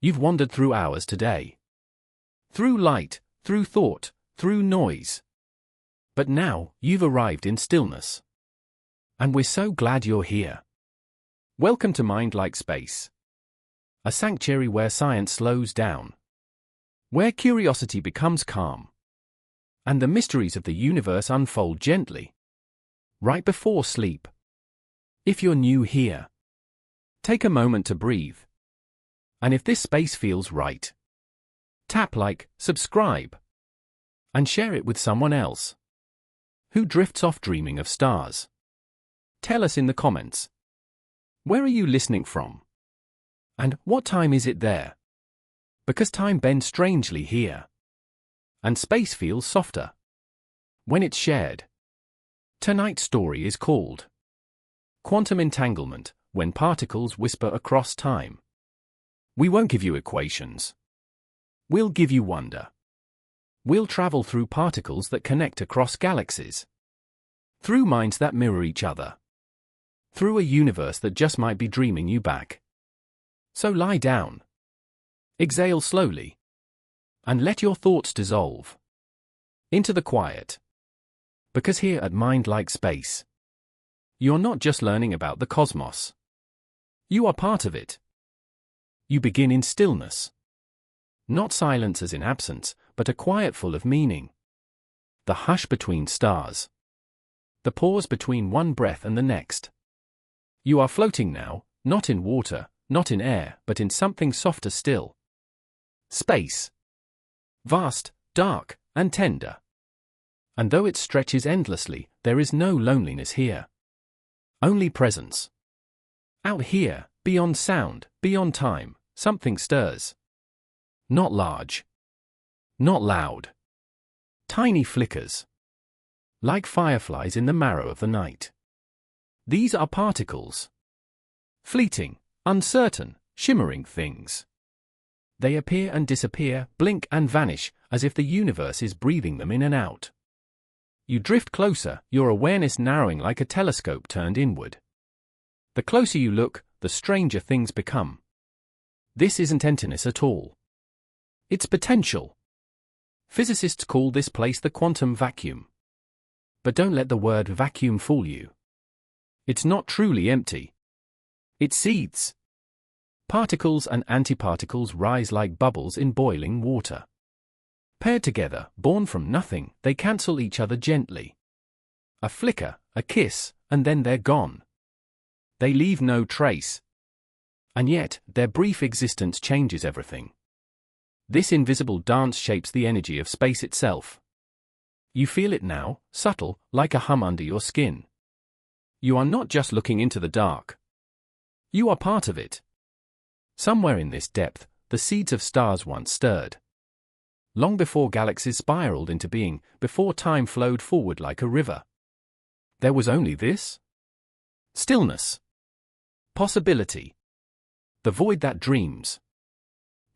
You've wandered through hours today. Through light, through thought, through noise. But now, you've arrived in stillness. And we're so glad you're here. Welcome to Mind Like Space. A sanctuary where science slows down. Where curiosity becomes calm. And the mysteries of the universe unfold gently. Right before sleep. If you're new here, take a moment to breathe. And if this space feels right, tap like, subscribe, and share it with someone else who drifts off dreaming of stars. Tell us in the comments. Where are you listening from? And what time is it there? Because time bends strangely here. And space feels softer when it's shared. Tonight's story is called Quantum Entanglement, when particles whisper across time. We won't give you equations. We'll give you wonder. We'll travel through particles that connect across galaxies. Through minds that mirror each other. Through a universe that just might be dreaming you back. So lie down. Exhale slowly. And let your thoughts dissolve into the quiet. Because here at Mind Like Space, you're not just learning about the cosmos. You are part of it. You begin in stillness. Not silence as in absence, but a quiet full of meaning. The hush between stars. The pause between one breath and the next. You are floating now, not in water, not in air, but in something softer still. Space. Vast, dark, and tender. And though it stretches endlessly, there is no loneliness here. Only presence. Out here, beyond sound, beyond time, something stirs. Not large. Not loud. Tiny flickers. Like fireflies in the marrow of the night. These are particles. Fleeting, uncertain, shimmering things. They appear and disappear, blink and vanish, as if the universe is breathing them in and out. You drift closer, your awareness narrowing like a telescope turned inward. The closer you look, the stranger things become. This isn't emptiness at all. It's potential. Physicists call this place the quantum vacuum. But don't let the word vacuum fool you. It's not truly empty. It seethes. Particles and antiparticles rise like bubbles in boiling water. Paired together, born from nothing, they cancel each other gently. A flicker, a kiss, and then they're gone. They leave no trace. And yet, their brief existence changes everything. This invisible dance shapes the energy of space itself. You feel it now, subtle, like a hum under your skin. You are not just looking into the dark. You are part of it. Somewhere in this depth, the seeds of stars once stirred. Long before galaxies spiraled into being, before time flowed forward like a river. There was only this? Stillness. Possibility. The void that dreams.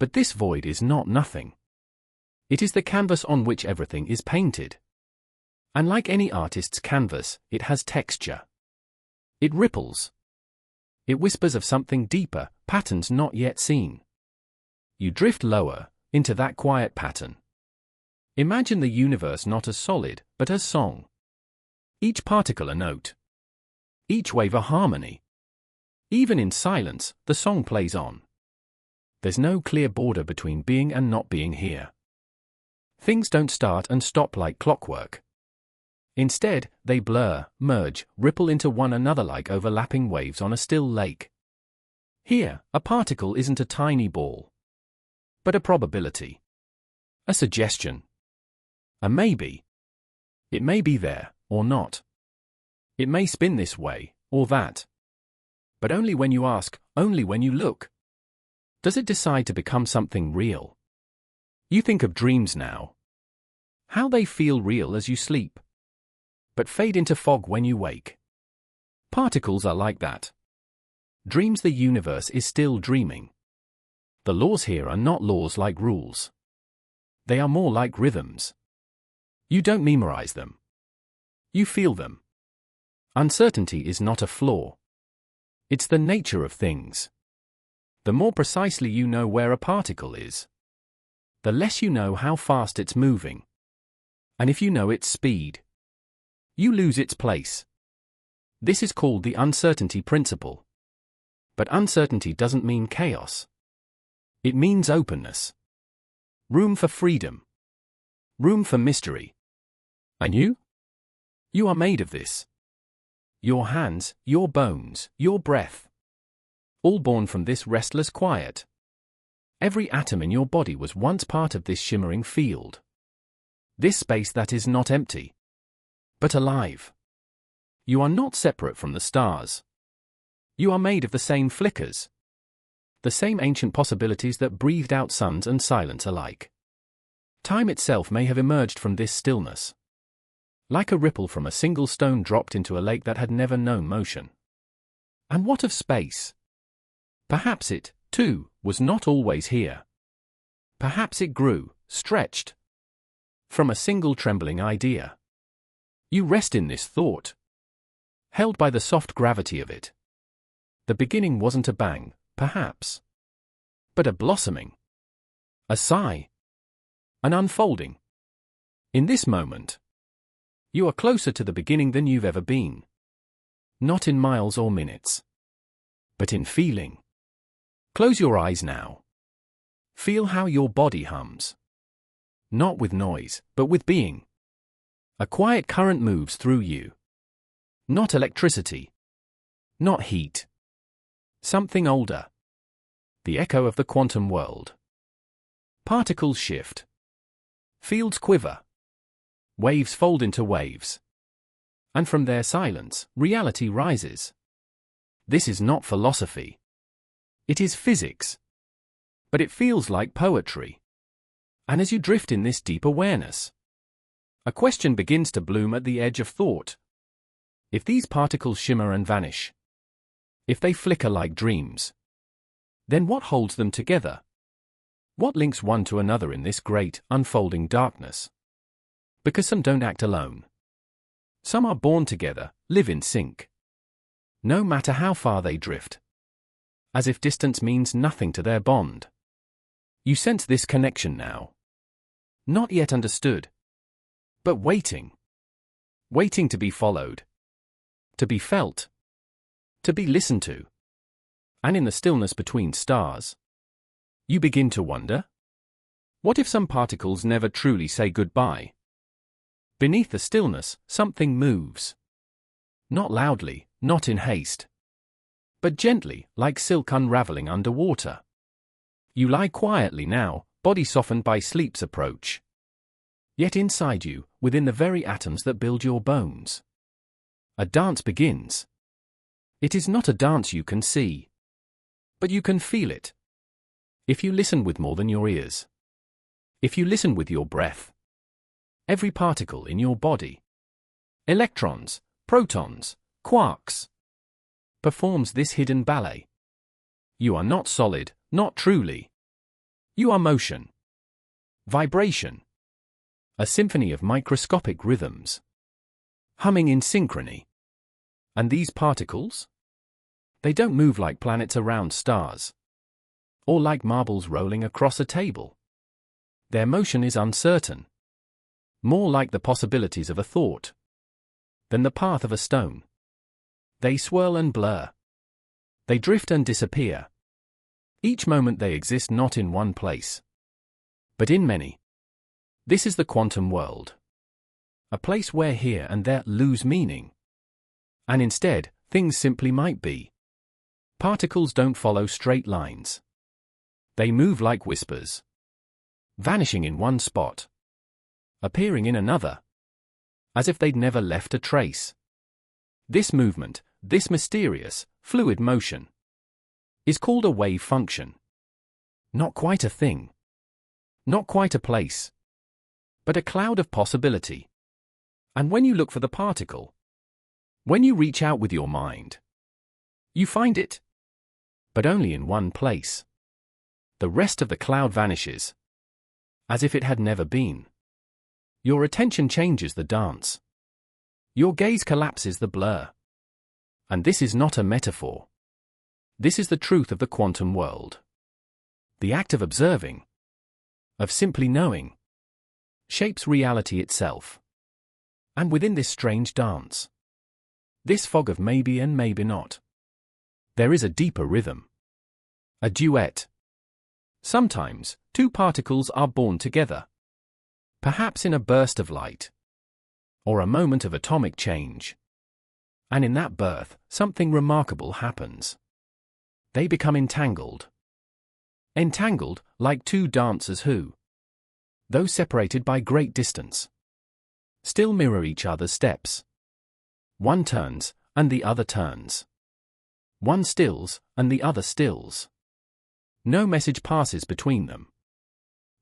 But this void is not nothing. It is the canvas on which everything is painted. And like any artist's canvas, it has texture. It ripples. It whispers of something deeper, patterns not yet seen. You drift lower, into that quiet pattern. Imagine the universe not as solid, but as song. Each particle a note. Each wave a harmony. Even in silence, the song plays on. There's no clear border between being and not being here. Things don't start and stop like clockwork. Instead, they blur, merge, ripple into one another like overlapping waves on a still lake. Here, a particle isn't a tiny ball, but a probability. A suggestion. A maybe. It may be there, or not. It may spin this way, or that. But only when you ask, only when you look. Does it decide to become something real? You think of dreams now. How they feel real as you sleep. But fade into fog when you wake. Particles are like that. Dreams the universe is still dreaming. The laws here are not laws like rules. They are more like rhythms. You don't memorize them. You feel them. Uncertainty is not a flaw. It's the nature of things. The more precisely you know where a particle is, the less you know how fast it's moving. And if you know its speed, you lose its place. This is called the uncertainty principle. But uncertainty doesn't mean chaos. It means openness. Room for freedom. Room for mystery. And you? You are made of this. Your hands, your bones, your breath. All born from this restless quiet. Every atom in your body was once part of this shimmering field. This space that is not empty, but alive. You are not separate from the stars. You are made of the same flickers. The same ancient possibilities that breathed out suns and silence alike. Time itself may have emerged from this stillness. Like a ripple from a single stone dropped into a lake that had never known motion. And what of space? Perhaps it, too, was not always here. Perhaps it grew, stretched, from a single trembling idea. You rest in this thought, held by the soft gravity of it. The beginning wasn't a bang, perhaps, but a blossoming, a sigh, an unfolding. In this moment, you are closer to the beginning than you've ever been. Not in miles or minutes, but in feeling. Close your eyes now. Feel how your body hums. Not with noise, but with being. A quiet current moves through you. Not electricity. Not heat. Something older. The echo of the quantum world. Particles shift. Fields quiver. Waves fold into waves. And from their silence, reality rises. This is not philosophy. It is physics. But it feels like poetry. And as you drift in this deep awareness, a question begins to bloom at the edge of thought. If these particles shimmer and vanish, if they flicker like dreams, then what holds them together? What links one to another in this great, unfolding darkness? Because some don't act alone. Some are born together, live in sync. No matter how far they drift. As if distance means nothing to their bond. You sense this connection now. Not yet understood. But waiting. Waiting to be followed. To be felt. To be listened to. And in the stillness between stars, you begin to wonder? What if some particles never truly say goodbye? Beneath the stillness, something moves. Not loudly, not in haste. But gently, like silk unraveling underwater. You lie quietly now, body softened by sleep's approach. Yet inside you, within the very atoms that build your bones, a dance begins. It is not a dance you can see, but you can feel it. If you listen with more than your ears. If you listen with your breath. Every particle in your body, electrons, protons, quarks, performs this hidden ballet. You are not solid, not truly. You are motion, vibration, a symphony of microscopic rhythms, humming in synchrony. And these particles? They don't move like planets around stars, or like marbles rolling across a table. Their motion is uncertain, more like the possibilities of a thought than the path of a stone. They swirl and blur. They drift and disappear. Each moment they exist not in one place, but in many. This is the quantum world. A place where here and there lose meaning. And instead, things simply might be. Particles don't follow straight lines. They move like whispers. Vanishing in one spot. Appearing in another. As if they'd never left a trace. This movement, this mysterious, fluid motion, is called a wave function. Not quite a thing. Not quite a place. But a cloud of possibility. And when you look for the particle, when you reach out with your mind, you find it. But only in one place. The rest of the cloud vanishes. As if it had never been. Your attention changes the dance. Your gaze collapses the blur. And this is not a metaphor. This is the truth of the quantum world. The act of observing, of simply knowing, shapes reality itself. And within this strange dance, this fog of maybe and maybe not, there is a deeper rhythm. A duet. Sometimes, two particles are born together. Perhaps in a burst of light. Or a moment of atomic change. And in that birth, something remarkable happens. They become entangled. Entangled, like two dancers who, though separated by great distance, still mirror each other's steps. One turns, and the other turns. One stills, and the other stills. No message passes between them.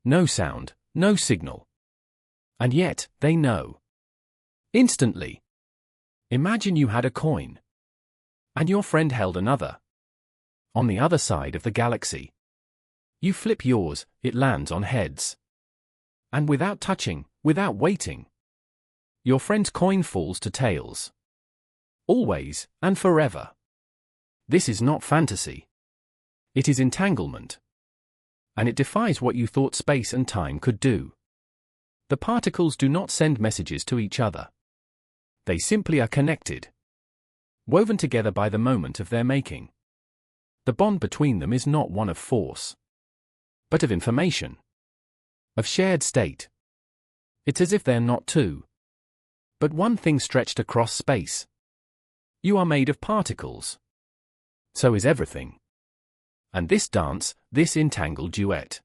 No sound, no signal. And yet, they know. Instantly. Imagine you had a coin. And your friend held another. On the other side of the galaxy. You flip yours, it lands on heads. And without touching, without waiting, your friend's coin falls to tails. Always, and forever. This is not fantasy. It is entanglement. And it defies what you thought space and time could do. The particles do not send messages to each other. They simply are connected. Woven together by the moment of their making. The bond between them is not one of force, but of information. Of shared state. It's as if they're not two, but one thing stretched across space. You are made of particles. So is everything. And this dance, this entangled duet,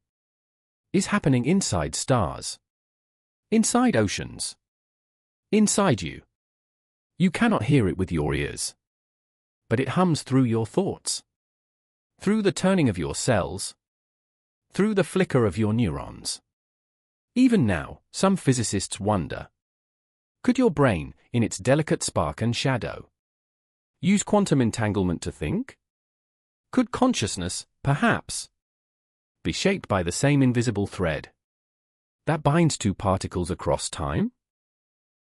is happening inside stars. Inside oceans. Inside you. You cannot hear it with your ears. But it hums through your thoughts. Through the turning of your cells. Through the flicker of your neurons. Even now, some physicists wonder. Could your brain, in its delicate spark and shadow, use quantum entanglement to think? Could consciousness, perhaps, be shaped by the same invisible thread that binds two particles across time?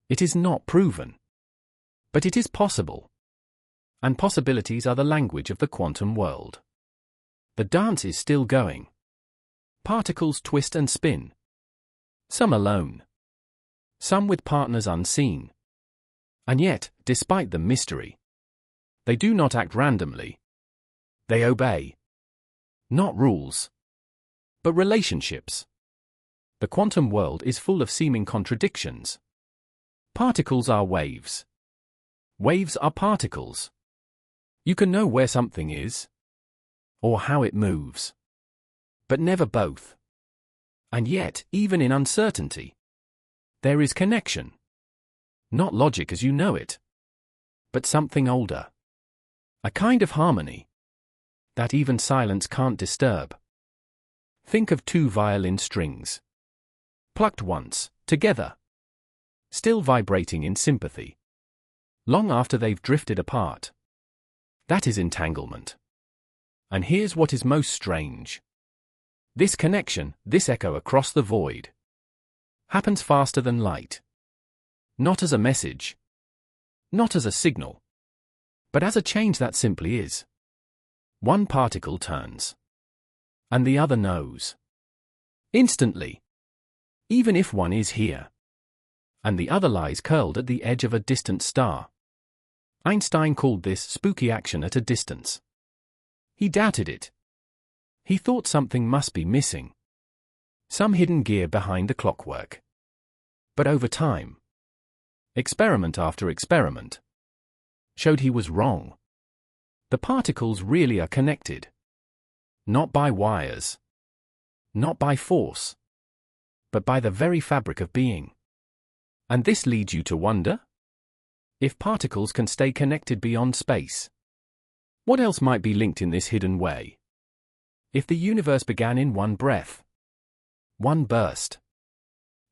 It is not proven. But it is possible. And possibilities are the language of the quantum world. The dance is still going. Particles twist and spin. Some alone. Some with partners unseen. And yet, despite the mystery, they do not act randomly. They obey. Not rules, but relationships. The quantum world is full of seeming contradictions. Particles are waves. Waves are particles. You can know where something is, or how it moves, but never both. And yet, even in uncertainty, there is connection. Not logic as you know it, but something older. A kind of harmony that even silence can't disturb. Think of two violin strings, plucked once, together, still vibrating in sympathy, long after they've drifted apart. That is entanglement. And here's what is most strange. This connection, this echo across the void, happens faster than light. Not as a message, not as a signal, but as a change that simply is. One particle turns, and the other knows. Instantly. Even if one is here, and the other lies curled at the edge of a distant star. Einstein called this spooky action at a distance. He doubted it. He thought something must be missing. Some hidden gear behind the clockwork. But over time, experiment after experiment, showed he was wrong. The particles really are connected. Not by wires. Not by force. But by the very fabric of being. And this leads you to wonder? If particles can stay connected beyond space, what else might be linked in this hidden way? If the universe began in one breath, one burst,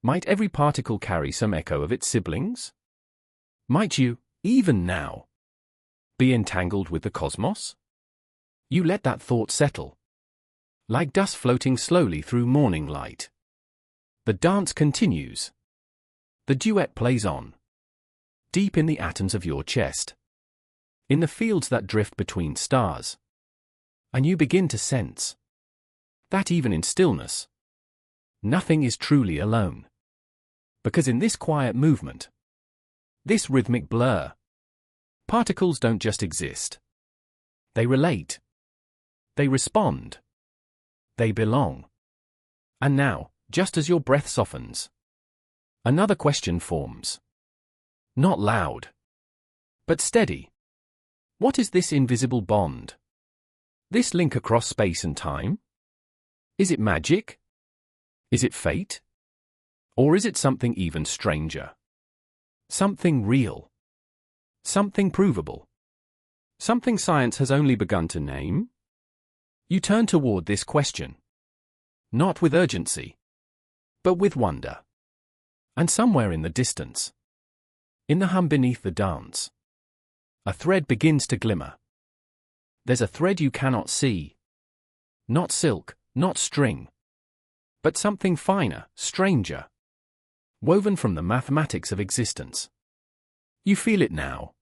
might every particle carry some echo of its siblings? Might you, even now, be entangled with the cosmos? You let that thought settle. Like dust floating slowly through morning light. The dance continues. The duet plays on. Deep in the atoms of your chest. In the fields that drift between stars. And you begin to sense that even in stillness, nothing is truly alone. Because in this quiet movement, this rhythmic blur, particles don't just exist. They relate. They respond. They belong. And now, just as your breath softens, another question forms. Not loud, but steady. What is this invisible bond? This link across space and time? Is it magic? Is it fate? Or is it something even stranger? Something real. Something provable. Something science has only begun to name? You turn toward this question. Not with urgency, but with wonder. And somewhere in the distance, in the hum beneath the dance, a thread begins to glimmer. There's a thread you cannot see. Not silk, not string, but something finer, stranger, woven from the mathematics of existence. You feel it now.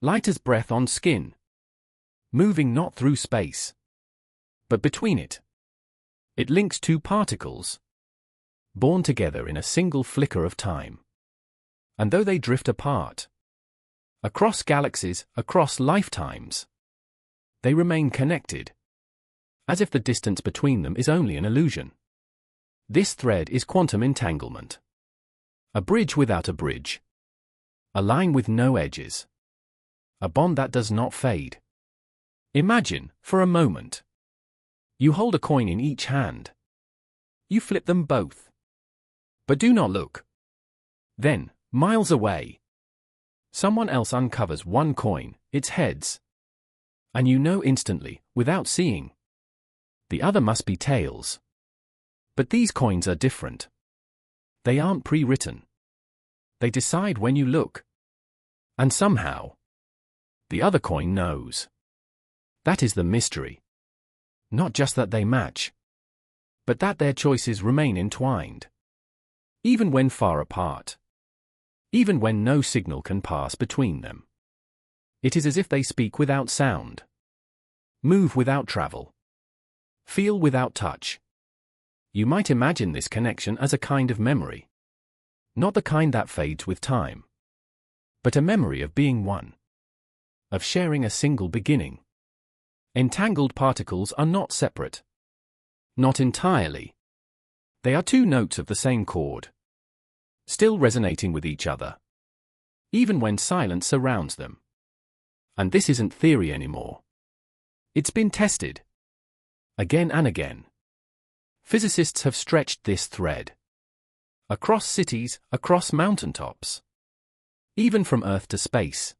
Light as breath on skin. Moving not through space, but between it. It links two particles, born together in a single flicker of time. And though they drift apart, across galaxies, across lifetimes, they remain connected, as if the distance between them is only an illusion. This thread is quantum entanglement. A bridge without a bridge. A line with no edges. A bond that does not fade. Imagine, for a moment, you hold a coin in each hand. You flip them both. But do not look. Then, miles away, someone else uncovers one coin, its heads. And you know instantly, without seeing, the other must be tails. But these coins are different. They aren't pre-written. They decide when you look. And somehow, the other coin knows. That is the mystery. Not just that they match, but that their choices remain entwined. Even when far apart. Even when no signal can pass between them. It is as if they speak without sound. Move without travel. Feel without touch. You might imagine this connection as a kind of memory. Not the kind that fades with time, but a memory of being one. Of sharing a single beginning. Entangled particles are not separate. Not entirely. They are two notes of the same chord, still resonating with each other, even when silence surrounds them. And this isn't theory anymore. It's been tested. Again and again. Physicists have stretched this thread. Across cities, across mountaintops. Even from Earth to space.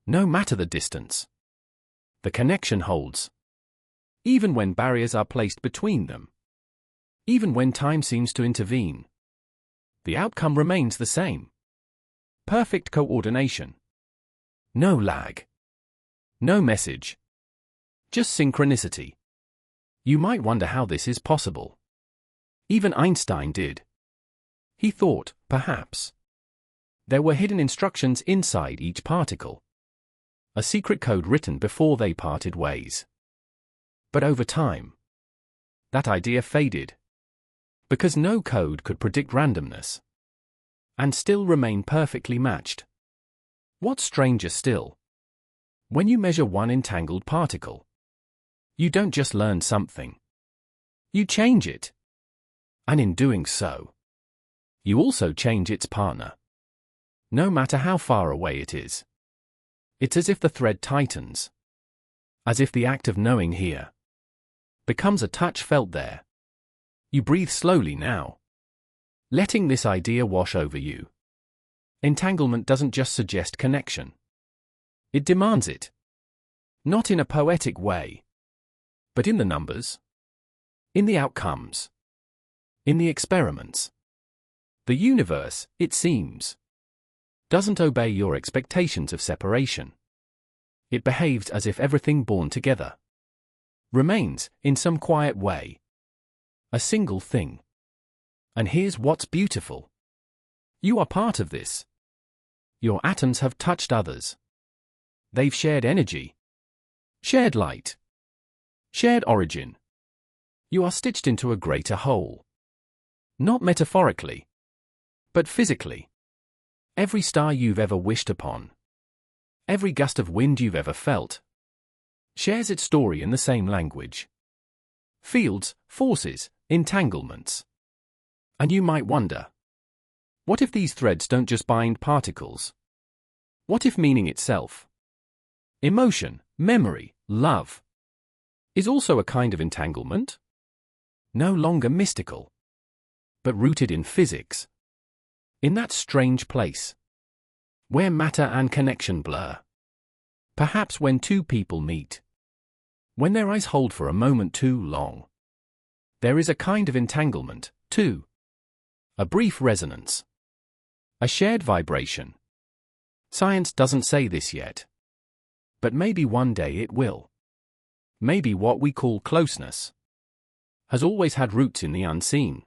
No matter the distance. The connection holds. Even when barriers are placed between them. Even when time seems to intervene. The outcome remains the same. Perfect coordination. No lag. No message. Just synchronicity. You might wonder how this is possible. Even Einstein did. He thought, perhaps, there were hidden instructions inside each particle. A secret code written before they parted ways. But over time, that idea faded. Because no code could predict randomness. And still remain perfectly matched. What's stranger still? When you measure one entangled particle, you don't just learn something. You change it. And in doing so, you also change its partner. No matter how far away it is. It's as if the thread tightens. As if the act of knowing here becomes a touch felt there. You breathe slowly now, letting this idea wash over you. Entanglement doesn't just suggest connection. It demands it. Not in a poetic way, but in the numbers, in the outcomes, in the experiments. The universe, it seems, doesn't obey your expectations of separation. It behaves as if everything born together remains, in some quiet way, a single thing. And here's what's beautiful. You are part of this. Your atoms have touched others. They've shared energy, shared light, Shared origin. You are stitched into a greater whole. Not metaphorically, but physically. Every star you've ever wished upon, every gust of wind you've ever felt, shares its story in the same language. Fields, forces, entanglements. And you might wonder, what if these threads don't just bind particles? What if meaning itself, emotion, memory, love, is also a kind of entanglement? No longer mystical, but rooted in physics. In that strange place, where matter and connection blur. Perhaps when two people meet, when their eyes hold for a moment too long, there is a kind of entanglement, too. A brief resonance. A shared vibration. Science doesn't say this yet. But maybe one day it will. Maybe what we call closeness has always had roots in the unseen.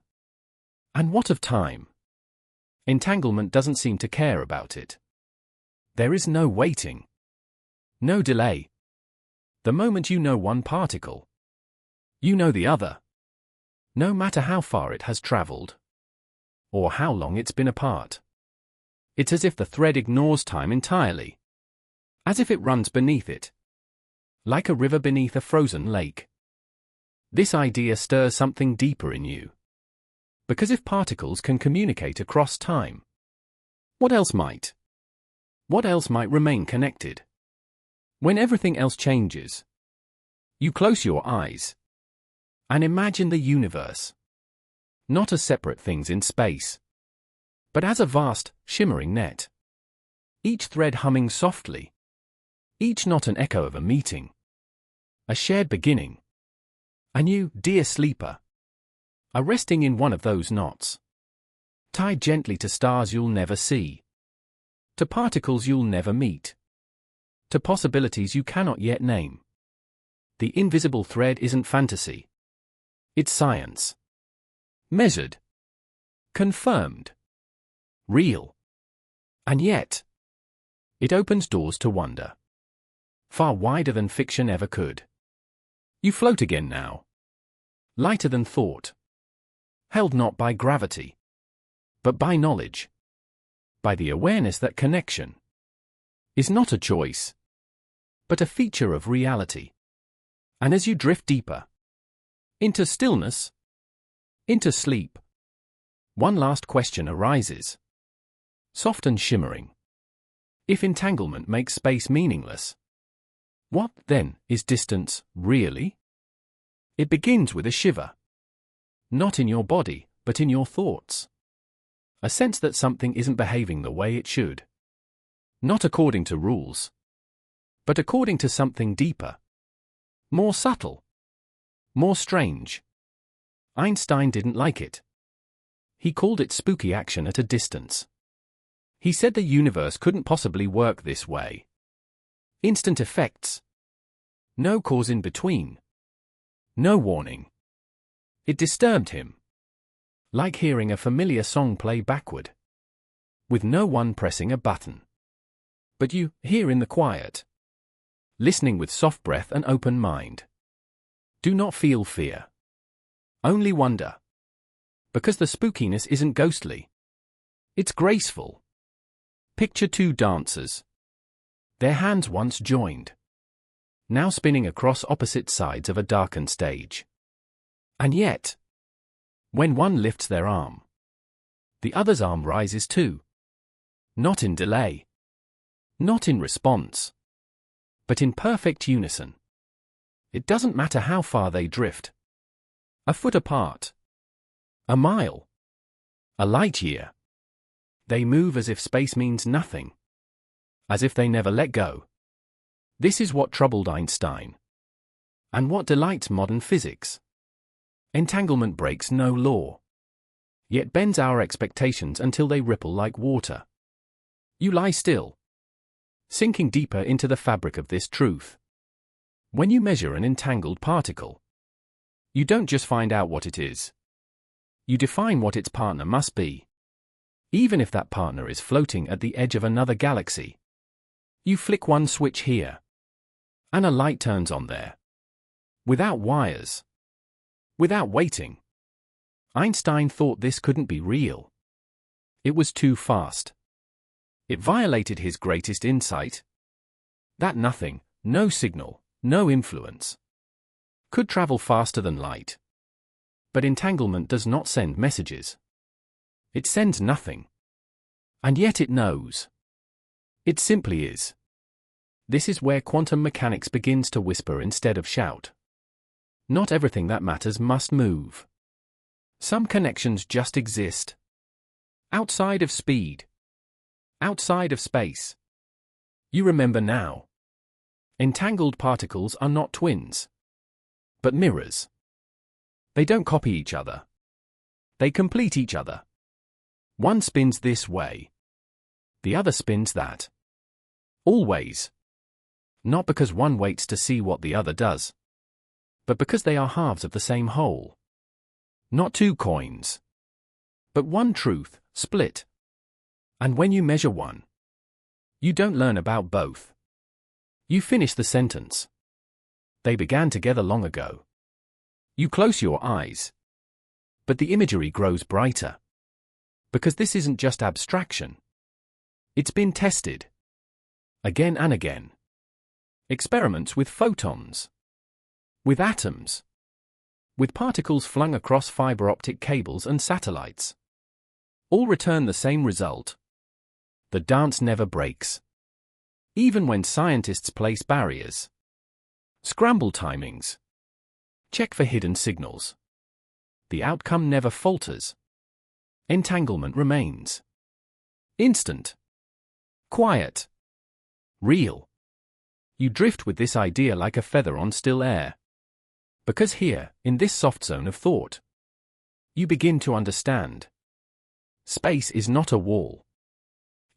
And what of time? Entanglement doesn't seem to care about it. There is no waiting. No delay. The moment you know one particle, you know the other. No matter how far it has traveled, or how long it's been apart. It's as if the thread ignores time entirely. As if it runs beneath it. Like a river beneath a frozen lake. This idea stirs something deeper in you. Because if particles can communicate across time, what else might? What else might remain connected? When everything else changes, you close your eyes and imagine the universe, not as separate things in space, but as a vast, shimmering net. Each thread humming softly, each knot an echo of a meeting, a shared beginning. And you, dear sleeper, are resting in one of those knots, tied gently to stars you'll never see, to particles you'll never meet, to possibilities you cannot yet name. The invisible thread isn't fantasy. It's science. Measured. Confirmed. Real. And yet, it opens doors to wonder. Far wider than fiction ever could. You float again now. Lighter than thought. Held not by gravity, but by knowledge. By the awareness that connection is not a choice, but a feature of reality. And as you drift deeper, into stillness, into sleep, one last question arises. Soft and shimmering. If entanglement makes space meaningless, what, then, is distance, really? It begins with a shiver. Not in your body, but in your thoughts. A sense that something isn't behaving the way it should. Not according to rules, but according to something deeper. More subtle. More strange. Einstein didn't like it. He called it spooky action at a distance. He said the universe couldn't possibly work this way. Instant effects. No cause in between. No warning. It disturbed him. Like hearing a familiar song play backward. With no one pressing a button. But you, here in the quiet. Listening with soft breath and open mind. Do not feel fear. Only wonder. Because the spookiness isn't ghostly. It's graceful. Picture two dancers. Their hands once joined. Now spinning across opposite sides of a darkened stage. And yet, when one lifts their arm, the other's arm rises too. Not in delay. Not in response. But in perfect unison. It doesn't matter how far they drift. A foot apart. A mile. A light year. They move as if space means nothing. As if they never let go. This is what troubled Einstein. And what delights modern physics. Entanglement breaks no law. Yet bends our expectations until they ripple like water. You lie still. Sinking deeper into the fabric of this truth. When you measure an entangled particle, you don't just find out what it is. You define what its partner must be. Even if that partner is floating at the edge of another galaxy. You flick one switch here. And a light turns on there. without wires, without waiting. Einstein thought this couldn't be real. It was too fast. It violated his greatest insight. That nothing, no signal, no influence, could travel faster than light. But entanglement does not send messages. It sends nothing. And yet it knows. It simply is. This is where quantum mechanics begins to whisper instead of shout. Not everything that matters must move. Some connections just exist. Outside of speed. Outside of space. You remember now. Entangled particles are not twins, but mirrors. They don't copy each other. They complete each other. One spins this way. The other spins that. Always. Not because one waits to see what the other does, but because they are halves of the same whole. Not two coins, but one truth, split. And when you measure one, you don't learn about both. You finish the sentence. They began together long ago. You close your eyes, but the imagery grows brighter. Because this isn't just abstraction. It's been tested. Again and again. Experiments with photons. With atoms. With particles flung across fiber optic cables and satellites. All return the same result. The dance never breaks. Even when scientists place barriers. Scramble timings. Check for hidden signals. The outcome never falters. Entanglement remains. Instant. Quiet. Real. You drift with this idea like a feather on still air. Because here, in this soft zone of thought, you begin to understand. Space is not a wall.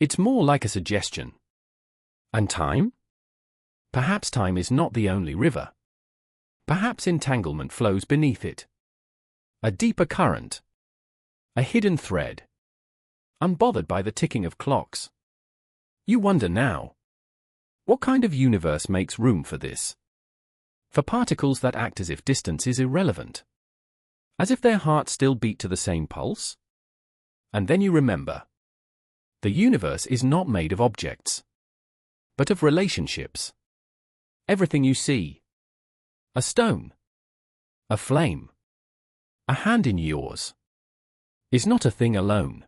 It's more like a suggestion. And time? Perhaps time is not the only river. Perhaps entanglement flows beneath it. A deeper current. A hidden thread. Unbothered by the ticking of clocks. You wonder now. What kind of universe makes room for this? For particles that act as if distance is irrelevant. As if their hearts still beat to the same pulse? And then you remember. The universe is not made of objects, but of relationships. Everything you see. A stone. A flame. A hand in yours. Is not a thing alone,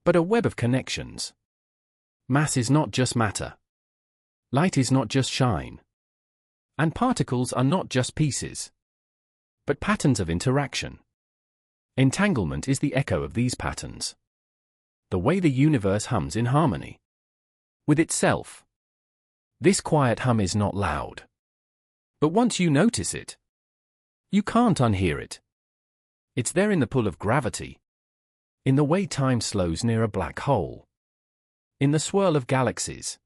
but a web of connections. Mass is not just matter. Light is not just shine. And particles are not just pieces, but patterns of interaction. Entanglement is the echo of these patterns. The way the universe hums in harmony with itself. This quiet hum is not loud. But once you notice it, you can't unhear it. It's there in the pull of gravity. In the way time slows near a black hole. In the swirl of galaxies.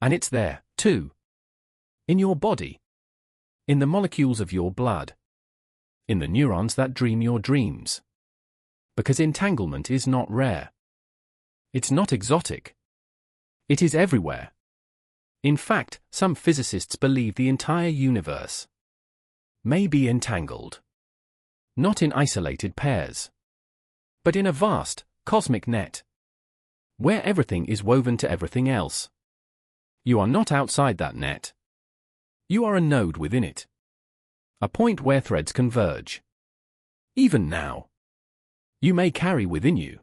And it's there, too. In your body. In the molecules of your blood. In the neurons that dream your dreams. Because entanglement is not rare. It's not exotic. It is everywhere. In fact, some physicists believe the entire universe may be entangled. Not in isolated pairs, but in a vast, cosmic net, where everything is woven to everything else. You are not outside that net. You are a node within it. A point where threads converge. Even now, you may carry within you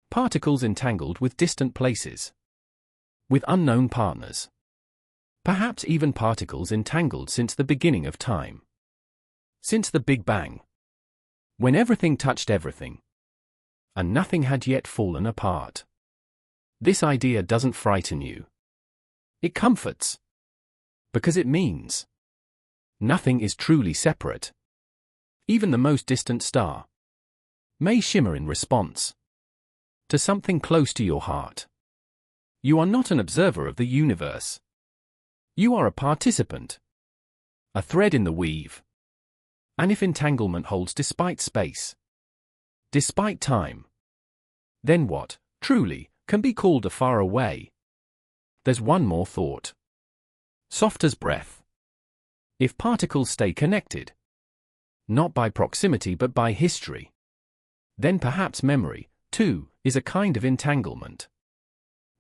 particles entangled with distant places, with unknown partners. Perhaps even particles entangled since the beginning of time. Since the Big Bang. When everything touched everything. And nothing had yet fallen apart. This idea doesn't frighten you. It comforts. Because it means nothing is truly separate. Even the most distant star may shimmer in response to something close to your heart. You are not an observer of the universe. You are a participant. A thread in the weave. And if entanglement holds despite space, despite time, then what, truly, can be called a far away? There's one more thought. Soft as breath. If particles stay connected, not by proximity but by history, then perhaps memory, too, is a kind of entanglement.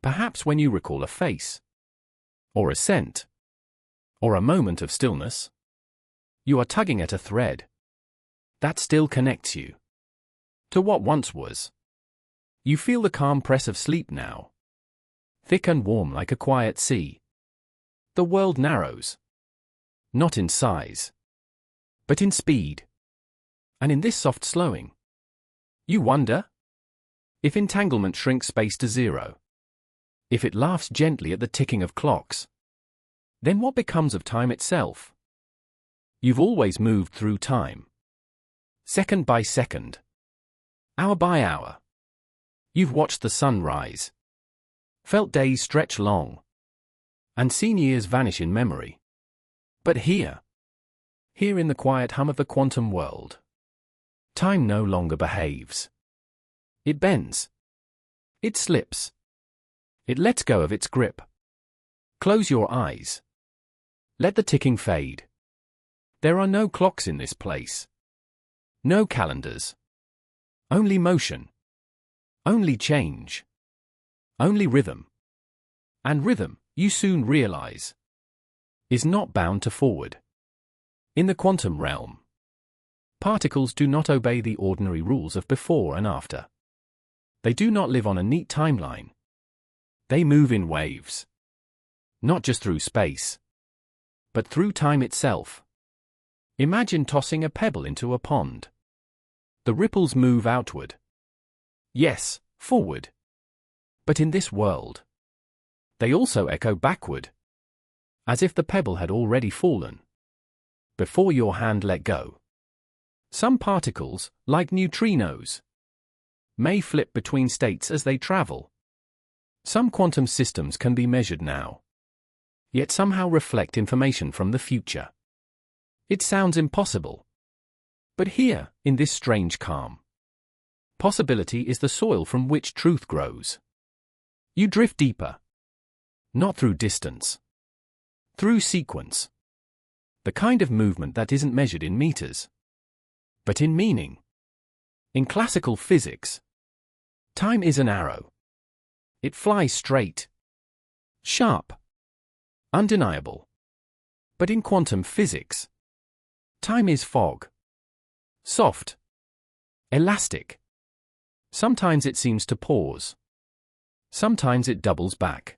Perhaps when you recall a face, or a scent, or a moment of stillness, you are tugging at a thread that still connects you to what once was. You feel the calm press of sleep now, thick and warm like a quiet sea. The world narrows, not in size, but in speed. And in this soft slowing, you wonder if entanglement shrinks space to zero, if it laughs gently at the ticking of clocks, then what becomes of time itself? You've always moved through time, second by second, hour by hour. You've watched the sun rise, felt days stretch long, and seen years vanish in memory. But here in the quiet hum of the quantum world, time no longer behaves. It bends. It slips. It lets go of its grip. Close your eyes. Let the ticking fade. There are no clocks in this place. No calendars. Only motion. Only change. Only rhythm. And rhythm, you soon realize, is not bound to forward. In the quantum realm, particles do not obey the ordinary rules of before and after. They do not live on a neat timeline. They move in waves. Not just through space, but through time itself. Imagine tossing a pebble into a pond. The ripples move outward. Yes, forward. But in this world, they also echo backward, as if the pebble had already fallen before your hand let go. Some particles, like neutrinos, may flip between states as they travel. Some quantum systems can be measured now, yet somehow reflect information from the future. It sounds impossible. But here, in this strange calm, possibility is the soil from which truth grows. You drift deeper. Not through distance. Through sequence. The kind of movement that isn't measured in meters, but in meaning. In classical physics, time is an arrow. It flies straight, sharp, undeniable. But in quantum physics, time is fog. Soft, elastic. Sometimes it seems to pause. Sometimes it doubles back.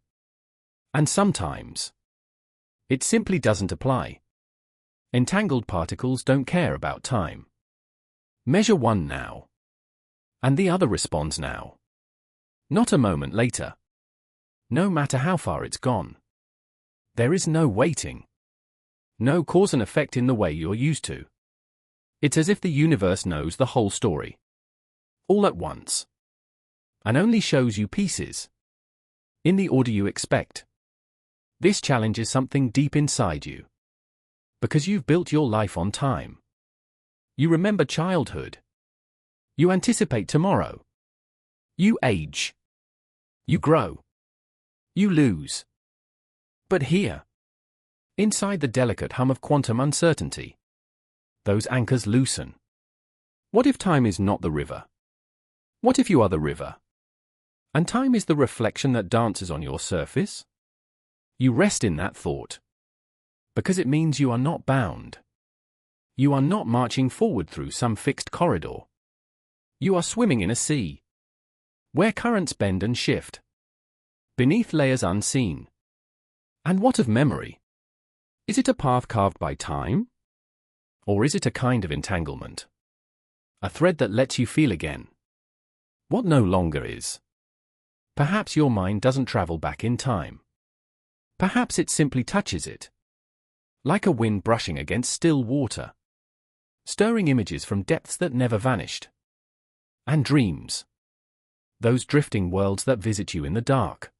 And sometimes it simply doesn't apply. Entangled particles don't care about time. Measure one now, and the other responds now. Not a moment later. No matter how far it's gone. There is no waiting. No cause and effect in the way you're used to. It's as if the universe knows the whole story, all at once, and only shows you pieces, in the order you expect. This challenges something deep inside you, because you've built your life on time. You remember childhood. You anticipate tomorrow. You age. You grow. You lose. But here, inside the delicate hum of quantum uncertainty, those anchors loosen. What if time is not the river? What if you are the river, and time is the reflection that dances on your surface? You rest in that thought, because it means you are not bound. You are not marching forward through some fixed corridor. You are swimming in a sea, where currents bend and shift, beneath layers unseen. And what of memory? Is it a path carved by time? Or is it a kind of entanglement? A thread that lets you feel again what no longer is. Perhaps your mind doesn't travel back in time. Perhaps it simply touches it, like a wind brushing against still water, stirring images from depths that never vanished. And dreams, those drifting worlds that visit you in the dark.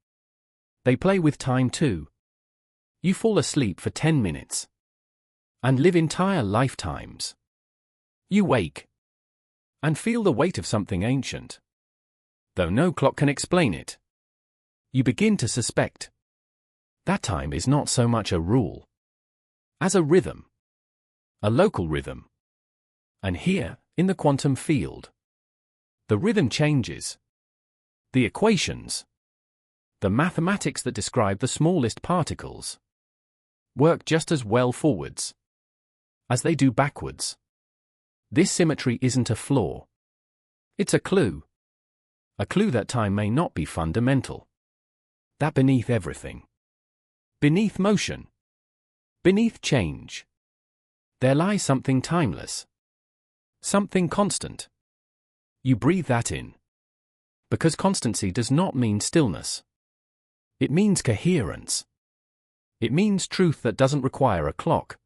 They play with time too. You fall asleep for 10 minutes and live entire lifetimes. You wake and feel the weight of something ancient, though no clock can explain it. You begin to suspect that time is not so much a rule as a rhythm. a local rhythm. And here, in the quantum field, the rhythm changes. The equations, the mathematics that describe the smallest particles, work just as well forwards as they do backwards. This symmetry isn't a flaw. It's a clue. A clue that time may not be fundamental. That beneath everything, beneath motion, beneath change, there lies something timeless, something constant. You breathe that in. Because constancy does not mean stillness. It means coherence. It means truth that doesn't require a clock.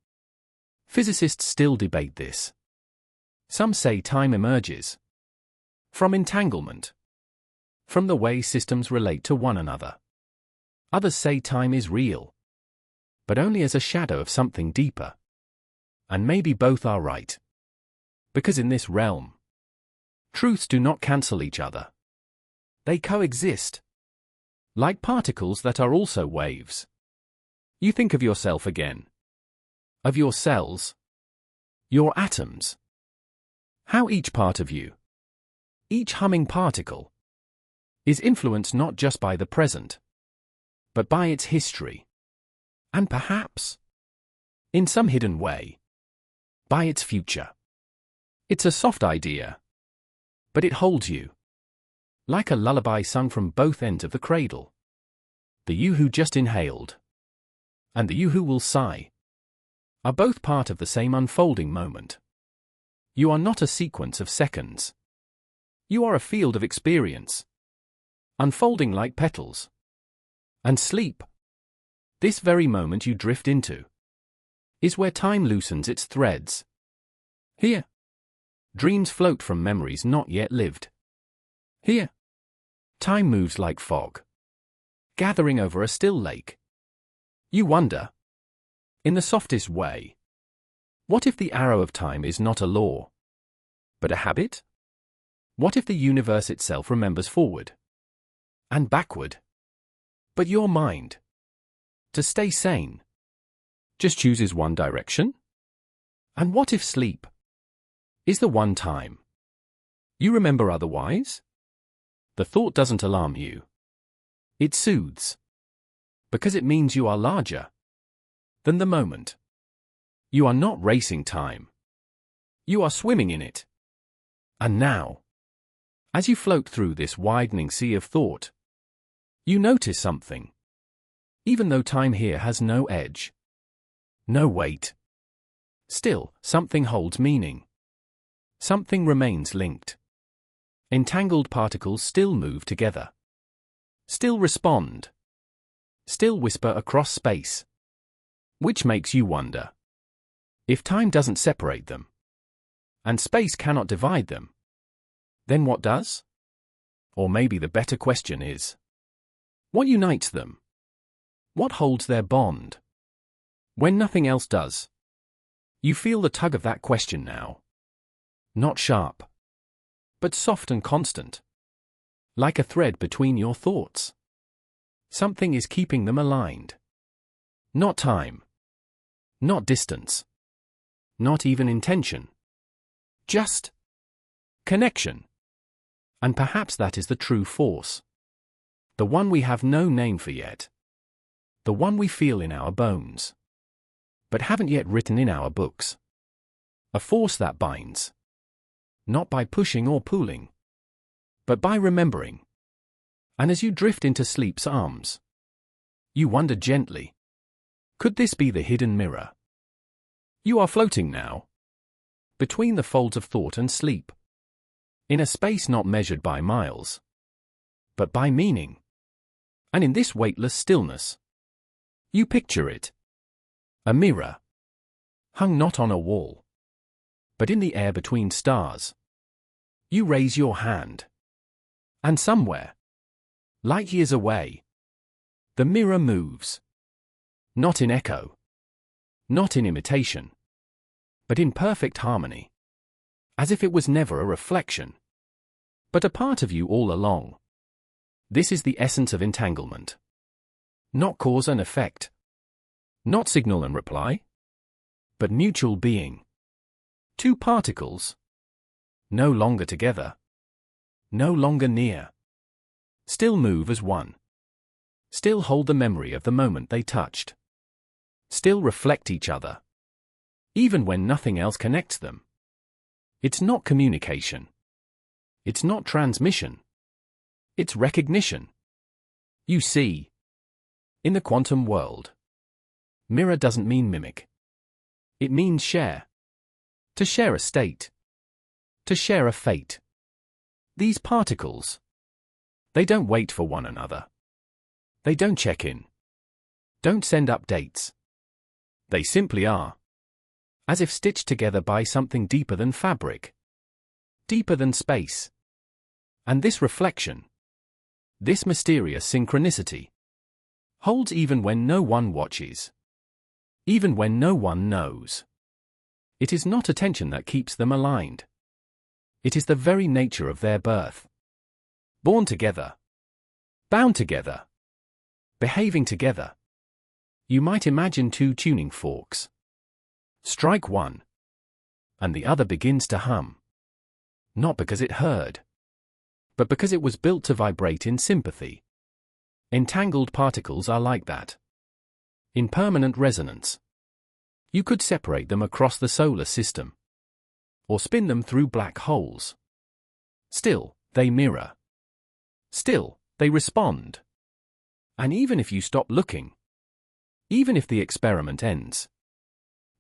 Physicists still debate this. Some say time emerges from entanglement, from the way systems relate to one another. Others say time is real, but only as a shadow of something deeper. And maybe both are right. Because in this realm, truths do not cancel each other. They coexist, like particles that are also waves. You think of yourself again, of your cells, your atoms, how each part of you, each humming particle, is influenced not just by the present, but by its history, and perhaps, in some hidden way, by its future. It's a soft idea, but it holds you, like a lullaby sung from both ends of the cradle. The you who just inhaled, and the you who will sigh, are both part of the same unfolding moment. You are not a sequence of seconds. You are a field of experience, unfolding like petals. And sleep, this very moment you drift into, is where time loosens its threads. Here, dreams float from memories not yet lived. Here, time moves like fog, gathering over a still lake. You wonder, in the softest way, what if the arrow of time is not a law, but a habit? What if the universe itself remembers forward and backward? But your mind, to stay sane, just chooses one direction? And what if sleep is the one time you remember otherwise? The thought doesn't alarm you. It soothes, because it means you are larger than the moment. You are not racing time. You are swimming in it. And now, as you float through this widening sea of thought, you notice something. Even though time here has no edge, no weight, still, something holds meaning. Something remains linked. Entangled particles still move together, still respond, still whisper across space. Which makes you wonder, if time doesn't separate them, and space cannot divide them, then what does? Or maybe the better question is, what unites them? What holds their bond? When nothing else does, you feel the tug of that question now. Not sharp, but soft and constant, like a thread between your thoughts. Something is keeping them aligned. Not time, not distance, not even intention, just connection. And perhaps that is the true force. The one we have no name for yet. The one we feel in our bones, but haven't yet written in our books. A force that binds, not by pushing or pulling, but by remembering. And as you drift into sleep's arms, you wonder gently, could this be the hidden mirror? You are floating now, between the folds of thought and sleep, in a space not measured by miles, but by meaning. And in this weightless stillness, you picture it. A mirror, hung not on a wall, but in the air between stars. You raise your hand, and somewhere, light years away, the mirror moves. Not in echo, not in imitation, but in perfect harmony, as if it was never a reflection, but a part of you all along. This is the essence of entanglement. Not cause and effect, not signal and reply, but mutual being. Two particles. No longer together. No longer near. Still move as one. Still hold the memory of the moment they touched. Still reflect each other. Even when nothing else connects them. It's not communication. It's not transmission. It's recognition. You see, in the quantum world, mirror doesn't mean mimic. It means share. To share a state. To share a fate. These particles, they don't wait for one another. They don't check in. Don't send updates. They simply are. As if stitched together by something deeper than fabric. Deeper than space. And this reflection, this mysterious synchronicity, holds even when no one watches. Even when no one knows. It is not attention that keeps them aligned. It is the very nature of their birth. Born together. Bound together. Behaving together. You might imagine two tuning forks. Strike one. And the other begins to hum. Not because it heard. But because it was built to vibrate in sympathy. Entangled particles are like that. In permanent resonance. You could separate them across the solar system. Or spin them through black holes. Still, they mirror. Still, they respond. And even if you stop looking, even if the experiment ends,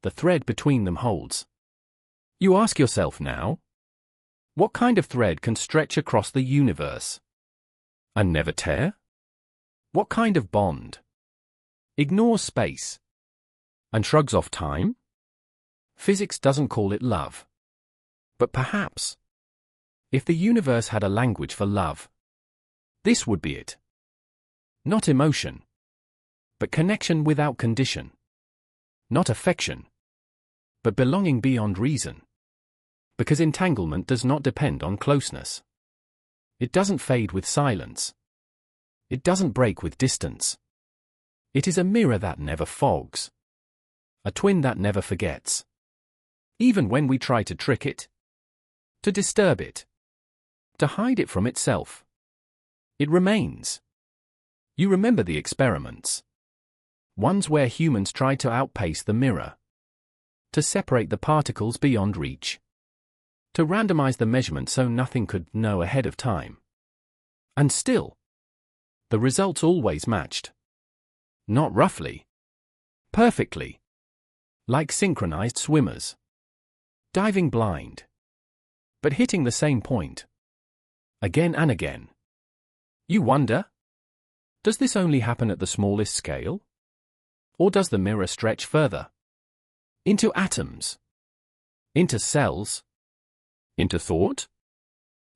the thread between them holds. You ask yourself now, what kind of thread can stretch across the universe and never tear? What kind of bond ignores space and shrugs off time? Physics doesn't call it love. But perhaps, if the universe had a language for love, this would be it. Not emotion, but connection without condition. Not affection, but belonging beyond reason. Because entanglement does not depend on closeness. It doesn't fade with silence. It doesn't break with distance. It is a mirror that never fogs. A twin that never forgets. Even when we try to trick it, to disturb it, to hide it from itself, it remains. You remember the experiments. Ones where humans tried to outpace the mirror. To separate the particles beyond reach. To randomize the measurement so nothing could know ahead of time. And still, the results always matched. Not roughly. Perfectly. Like synchronized swimmers. Diving blind. But hitting the same point. Again and again. You wonder? Does this only happen at the smallest scale? Or does the mirror stretch further? Into atoms? Into cells? Into thought?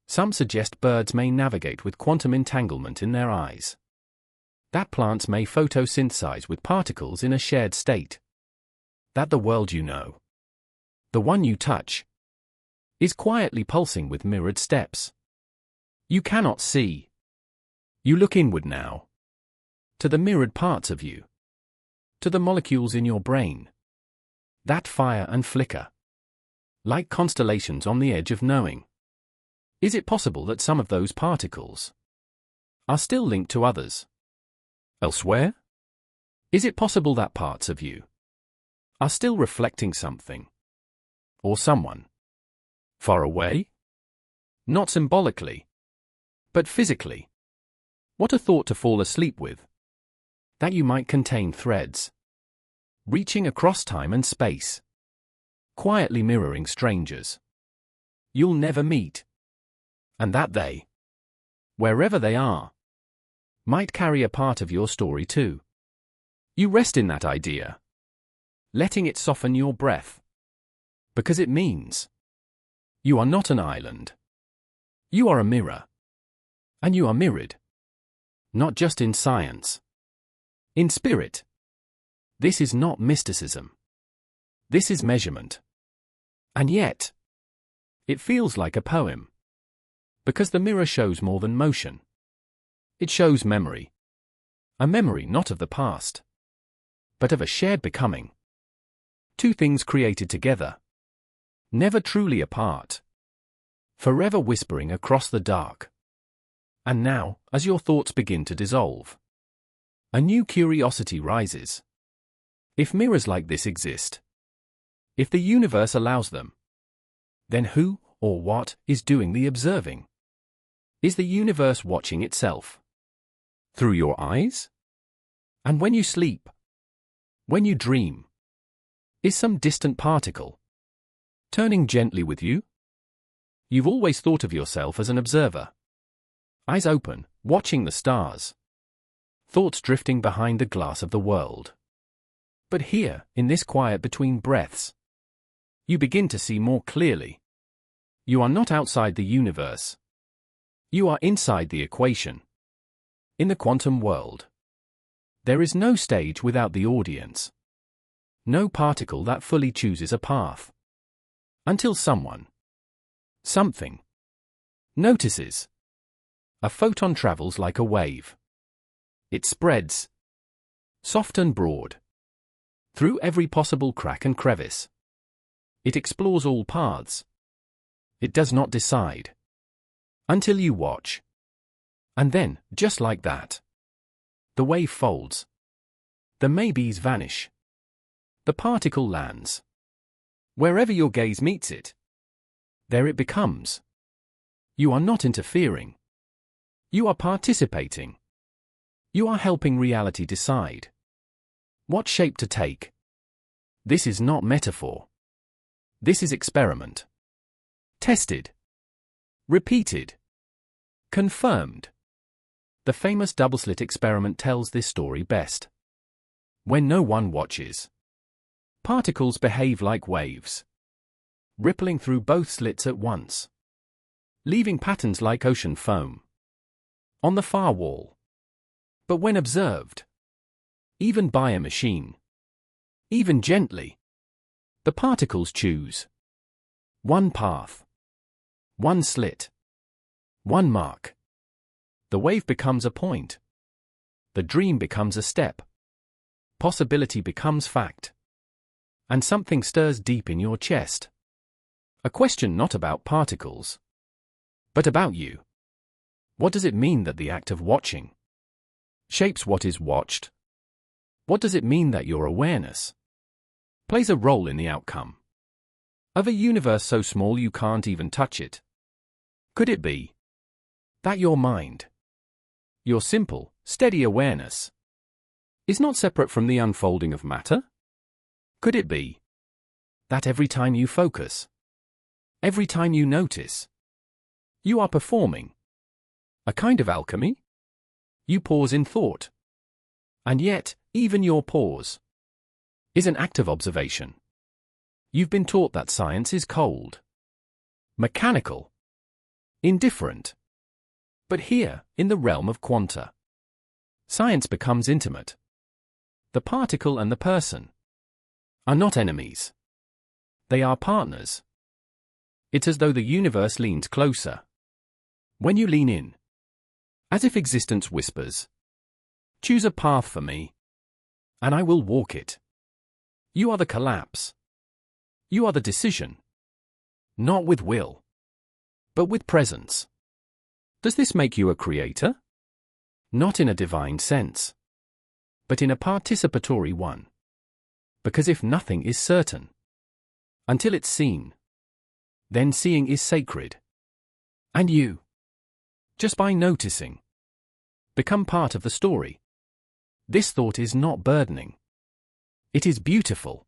Some suggest birds may navigate with quantum entanglement in their eyes. That plants may photosynthesize with particles in a shared state. That the world you know, the one you touch, is quietly pulsing with mirrored steps. You cannot see. You look inward now. To the mirrored parts of you. To the molecules in your brain. That fire and flicker. Like constellations on the edge of knowing. Is it possible that some of those particles are still linked to others? Elsewhere? Is it possible that parts of you are still reflecting something? Or someone? Far away? Not symbolically, but physically. What a thought to fall asleep with. That you might contain threads. Reaching across time and space. Quietly mirroring strangers you'll never meet. And that they, wherever they are, might carry a part of your story too. You rest in that idea, letting it soften your breath. Because it means you are not an island. You are a mirror. And you are mirrored. Not just in science. In spirit. This is not mysticism. This is measurement. And yet, it feels like a poem. Because the mirror shows more than motion. It shows memory. A memory not of the past, but of a shared becoming. Two things created together, never truly apart, forever whispering across the dark. And now, as your thoughts begin to dissolve, a new curiosity rises. If mirrors like this exist, if the universe allows them, then who or what is doing the observing? Is the universe watching itself? Through your eyes? And when you sleep, when you dream, is some distant particle turning gently with you? You've always thought of yourself as an observer. Eyes open, watching the stars. Thoughts drifting behind the glass of the world. But here, in this quiet between breaths, you begin to see more clearly. You are not outside the universe. You are inside the equation. In the quantum world, there is no stage without the audience. No particle that fully chooses a path. Until someone, something, notices. A photon travels like a wave. It spreads, soft and broad, through every possible crack and crevice. It explores all paths. It does not decide. Until you watch. And then, just like that, the wave folds. The maybes vanish. The particle lands. Wherever your gaze meets it, there it becomes. You are not interfering. You are participating. You are helping reality decide what shape to take. This is not metaphor. This is experiment. Tested. Repeated. Confirmed. The famous double-slit experiment tells this story best. When no one watches, particles behave like waves, rippling through both slits at once, leaving patterns like ocean foam on the far wall. But when observed, even by a machine, even gently, the particles choose one path, one slit, one mark. The wave becomes a point. The dream becomes a step. Possibility becomes fact. And something stirs deep in your chest. A question not about particles, but about you. What does it mean that the act of watching shapes what is watched? What does it mean that your awareness plays a role in the outcome of a universe so small you can't even touch it? Could it be that your mind, your simple, steady awareness, is not separate from the unfolding of matter? Could it be that every time you focus, every time you notice, you are performing a kind of alchemy? You pause in thought. And yet, even your pause is an act of observation. You've been taught that science is cold, mechanical, indifferent. But here, in the realm of quanta, science becomes intimate. The particle and the person are not enemies. They are partners. It's as though the universe leans closer. When you lean in, as if existence whispers, choose a path for me, and I will walk it. You are the collapse. You are the decision. Not with will, but with presence. Does this make you a creator? Not in a divine sense, but in a participatory one. Because if nothing is certain, until it's seen, then seeing is sacred. And you, just by noticing, become part of the story. This thought is not burdening. It is beautiful.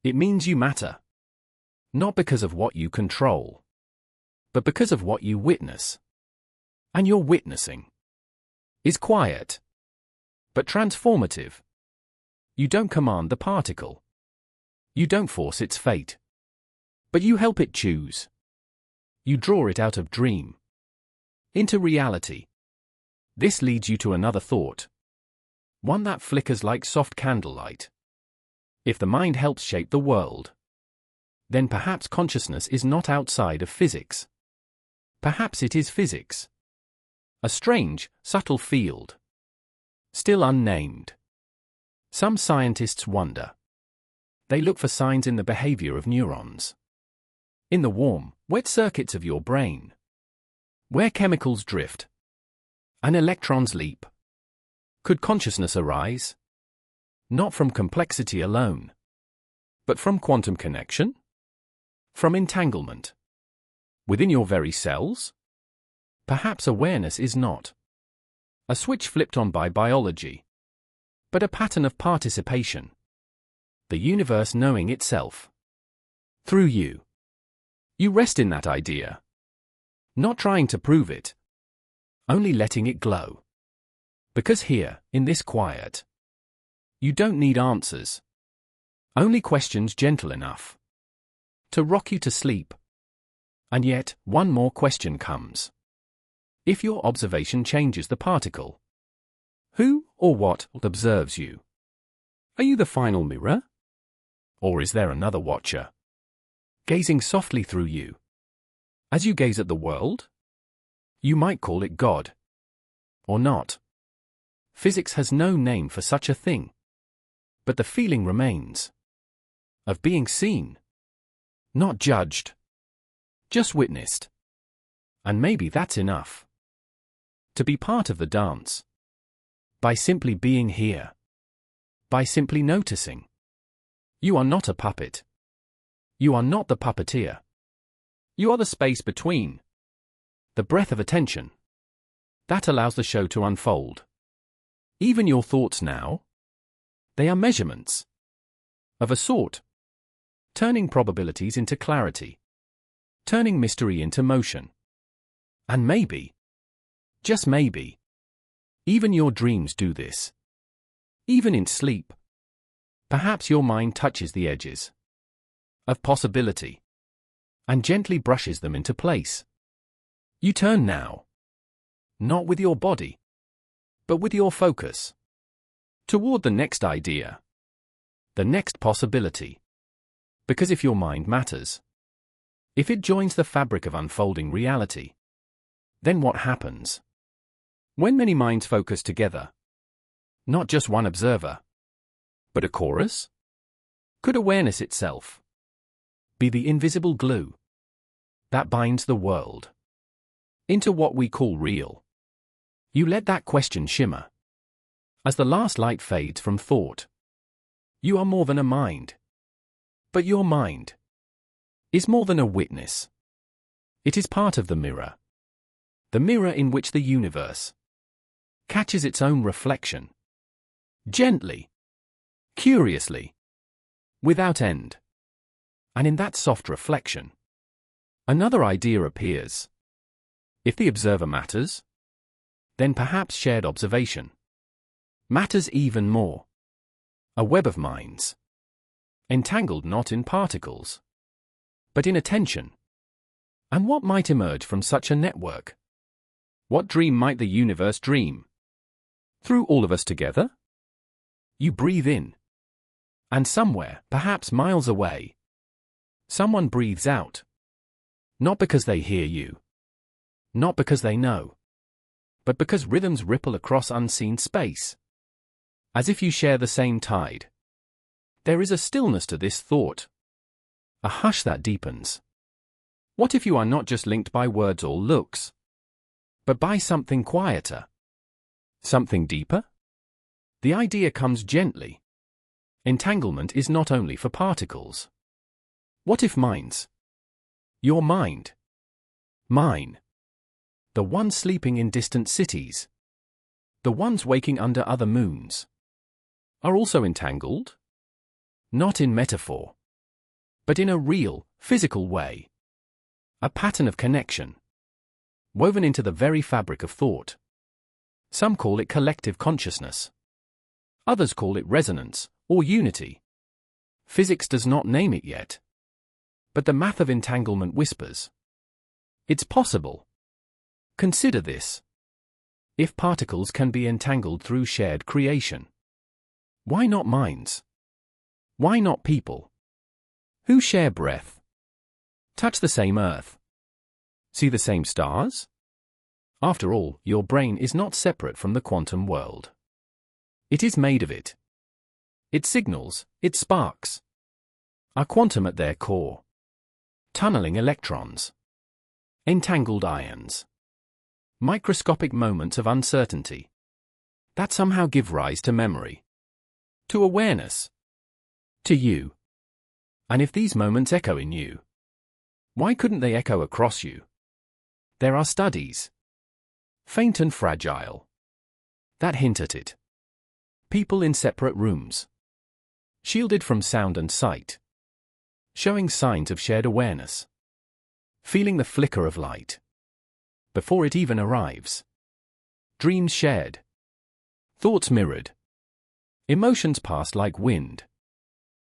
It means you matter. Not because of what you control, but because of what you witness. And your witnessing is quiet, but transformative. You don't command the particle. You don't force its fate. But you help it choose. You draw it out of dream into reality. This leads you to another thought. One that flickers like soft candlelight. If the mind helps shape the world, then perhaps consciousness is not outside of physics. Perhaps it is physics. A strange, subtle field. Still unnamed. Some scientists wonder. They look for signs in the behavior of neurons, in the warm, wet circuits of your brain, where chemicals drift and electrons leap. Could consciousness arise? Not from complexity alone, but from quantum connection? From entanglement? Within your very cells? Perhaps awareness is not a switch flipped on by biology, but a pattern of participation. The universe knowing itself through you. You rest in that idea, not trying to prove it, only letting it glow. Because here, in this quiet, you don't need answers, only questions gentle enough to rock you to sleep. And yet, one more question comes. If your observation changes the particle, who or what observes you? Are you the final mirror? Or is there another watcher, gazing softly through you? As you gaze at the world? You might call it God. Or not. Physics has no name for such a thing. But the feeling remains of being seen, not judged, just witnessed. And maybe that's enough. To be part of the dance. By simply being here. By simply noticing. You are not a puppet. You are not the puppeteer. You are the space between. The breath of attention. That allows the show to unfold. Even your thoughts now? They are measurements. Of a sort. Turning probabilities into clarity. Turning mystery into motion. And maybe, just maybe, even your dreams do this. Even in sleep. Perhaps your mind touches the edges of possibility and gently brushes them into place. You turn now, not with your body, but with your focus, toward the next idea, the next possibility. Because if your mind matters, if it joins the fabric of unfolding reality, then what happens? When many minds focus together, not just one observer, but a chorus? Could awareness itself be the invisible glue that binds the world into what we call real? You let that question shimmer as the last light fades from thought. You are more than a mind. But your mind is more than a witness. It is part of the mirror in which the universe catches its own reflection. Gently, curiously, without end. And in that soft reflection, another idea appears. If the observer matters, then perhaps shared observation matters even more. A web of minds, entangled not in particles, but in attention. And what might emerge from such a network? What dream might the universe dream? Through all of us together? You breathe in. And somewhere, perhaps miles away, someone breathes out. Not because they hear you. Not because they know. But because rhythms ripple across unseen space. As if you share the same tide. There is a stillness to this thought. A hush that deepens. What if you are not just linked by words or looks, but by something quieter? Something deeper? The idea comes gently. Entanglement is not only for particles. What if minds? Your mind. Mine. The ones sleeping in distant cities. The ones waking under other moons. Are also entangled? Not in metaphor, but in a real, physical way. A pattern of connection, woven into the very fabric of thought. Some call it collective consciousness. Others call it resonance, or unity. Physics does not name it yet. But the math of entanglement whispers. It's possible. Consider this. If particles can be entangled through shared creation, why not minds? Why not people? Who share breath? Touch the same earth? See the same stars? After all, your brain is not separate from the quantum world. It is made of it. It signals, it sparks. are quantum at their core. Tunneling electrons. Entangled ions. Microscopic moments of uncertainty that somehow give rise to memory, to awareness, to you. And if these moments echo in you, why couldn't they echo across you? There are studies, faint and fragile, that hint at it. People in separate rooms, shielded from sound and sight, showing signs of shared awareness, feeling the flicker of light before it even arrives. Dreams shared, thoughts mirrored, emotions passed like wind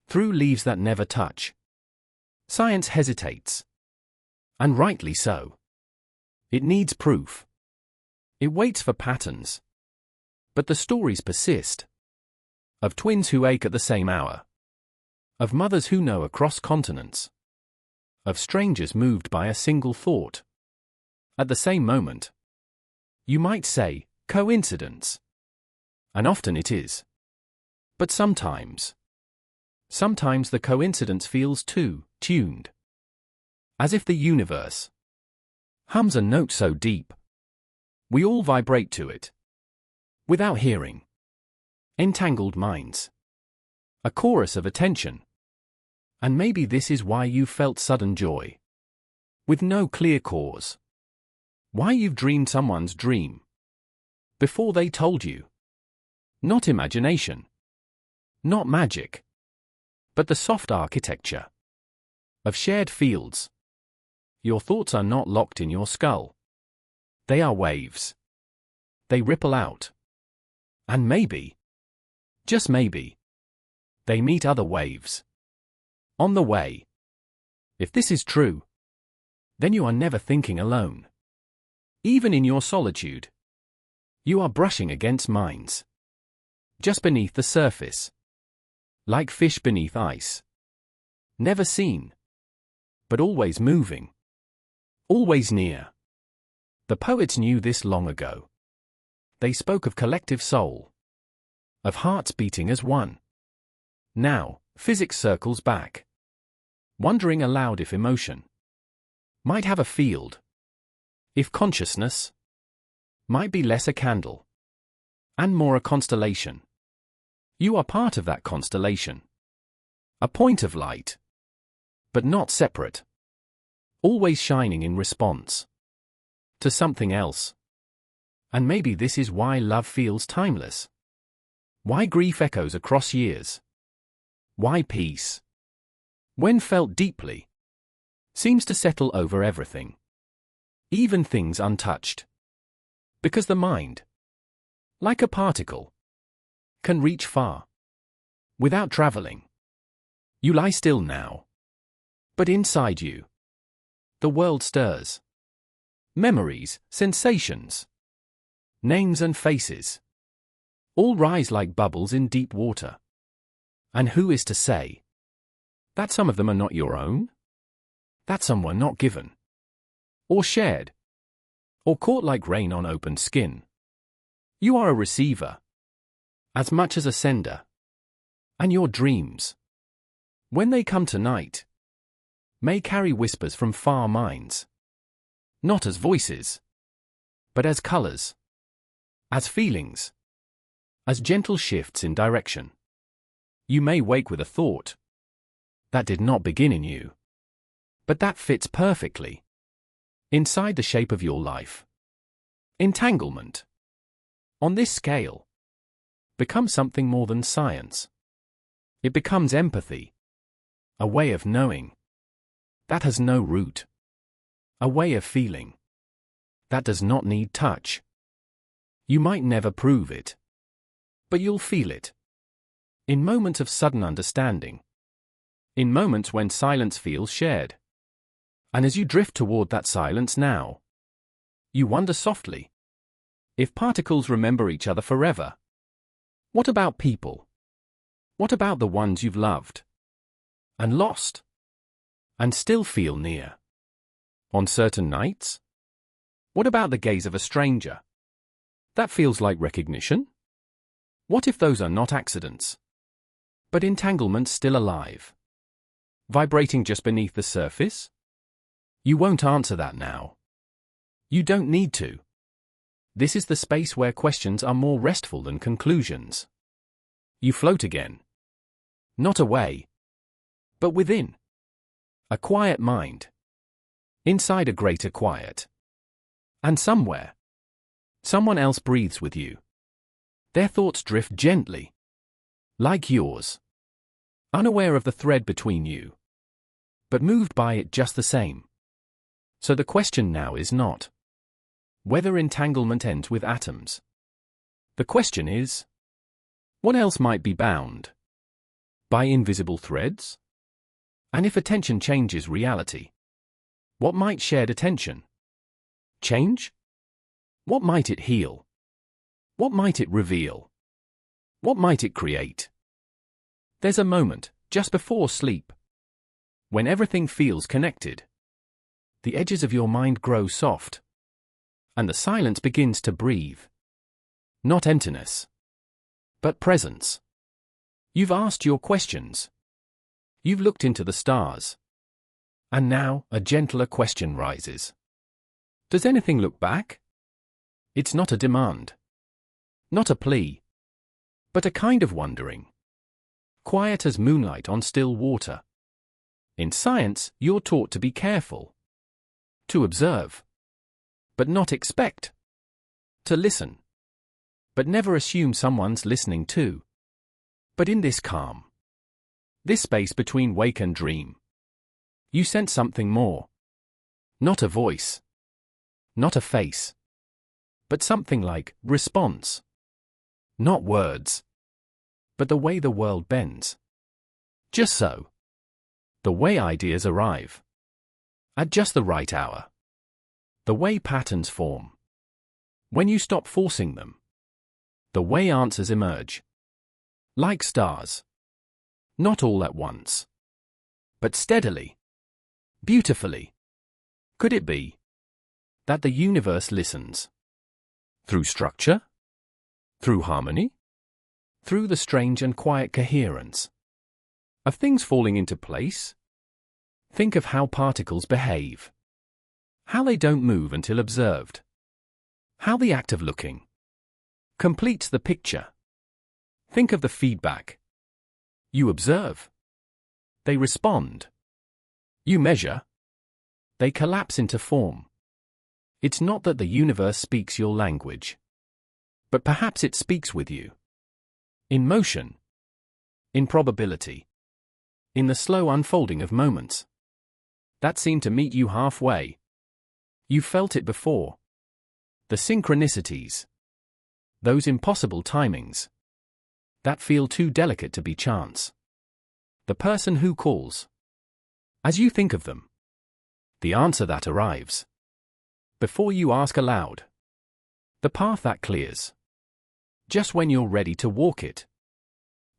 through leaves that never touch. Science hesitates, and rightly so. It needs proof. It waits for patterns. But the stories persist. Of twins who ache at the same hour. Of mothers who know across continents. Of strangers moved by a single thought. At the same moment. You might say, coincidence. And often it is. But sometimes the coincidence feels too tuned. As if the universe hums a note so deep, we all vibrate to it, without hearing. Entangled minds. A chorus of attention. And maybe this is why you felt sudden joy, with no clear cause. Why you've dreamed someone's dream before they told you. Not imagination. Not magic. But the soft architecture of shared fields. Your thoughts are not locked in your skull. They are waves. They ripple out. And maybe, just maybe, they meet other waves on the way. If this is true, then you are never thinking alone. Even in your solitude, you are brushing against minds. Just beneath the surface. Like fish beneath ice. Never seen. But always moving. Always near. The poets knew this long ago. They spoke of collective soul. Of hearts beating as one. Now, physics circles back. Wondering aloud if emotion might have a field. If consciousness might be less a candle and more a constellation. You are part of that constellation. A point of light. But not separate. Always shining in response to something else. And maybe this is why love feels timeless. Why grief echoes across years. Why peace, when felt deeply, seems to settle over everything. Even things untouched. Because the mind, like a particle, can reach far without traveling. You lie still now. But inside you, the world stirs. Memories, sensations, names and faces, all rise like bubbles in deep water. And who is to say that some of them are not your own? That some were not given, or shared, or caught like rain on open skin. You are a receiver, as much as a sender. And your dreams, when they come tonight, may carry whispers from far minds. Not as voices, but as colors, as feelings, as gentle shifts in direction. You may wake with a thought that did not begin in you, but that fits perfectly inside the shape of your life. Entanglement, on this scale, becomes something more than science. It becomes empathy, a way of knowing that has no root, a way of feeling that does not need touch. You might never prove it, but you'll feel it. In moments of sudden understanding. In moments when silence feels shared. And as you drift toward that silence now, you wonder softly, if particles remember each other forever. What about people? What about the ones you've loved and lost and still feel near? On certain nights? What about the gaze of a stranger? That feels like recognition? What if those are not accidents, but entanglements still alive? Vibrating just beneath the surface? You won't answer that now. You don't need to. This is the space where questions are more restful than conclusions. You float again. Not away, but within. A quiet mind. Inside a greater quiet. And somewhere, someone else breathes with you. Their thoughts drift gently, like yours, unaware of the thread between you, but moved by it just the same. So the question now is not whether entanglement ends with atoms. The question is, what else might be bound by invisible threads? And if attention changes reality, what might shared attention change? What might it heal? What might it reveal? What might it create? There's a moment, just before sleep, when everything feels connected. The edges of your mind grow soft, and the silence begins to breathe. Not emptiness, but presence. You've asked your questions. You've looked into the stars. And now, a gentler question rises. Does anything look back? It's not a demand. Not a plea. But a kind of wondering. Quiet as moonlight on still water. In science, you're taught to be careful. To observe. But not expect. To listen. But never assume someone's listening too. But in this calm, this space between wake and dream, you sense something more. Not a voice. Not a face. But something like response. Not words. But the way the world bends. Just so. The way ideas arrive. At just the right hour. The way patterns form. When you stop forcing them. The way answers emerge. Like stars. Not all at once. But steadily. Beautifully. Could it be that the universe listens? Through structure? Through harmony? Through the strange and quiet coherence of things falling into place? Think of how particles behave. How they don't move until observed. How the act of looking completes the picture. Think of the feedback. You observe. They respond. You measure. They collapse into form. It's not that the universe speaks your language. But perhaps it speaks with you. In motion. In probability. In the slow unfolding of moments that seem to meet you halfway. You felt it before. The synchronicities. Those impossible timings. That feel too delicate to be chance. The person who calls. As you think of them. The answer that arrives. Before you ask aloud. The path that clears. Just when you're ready to walk it.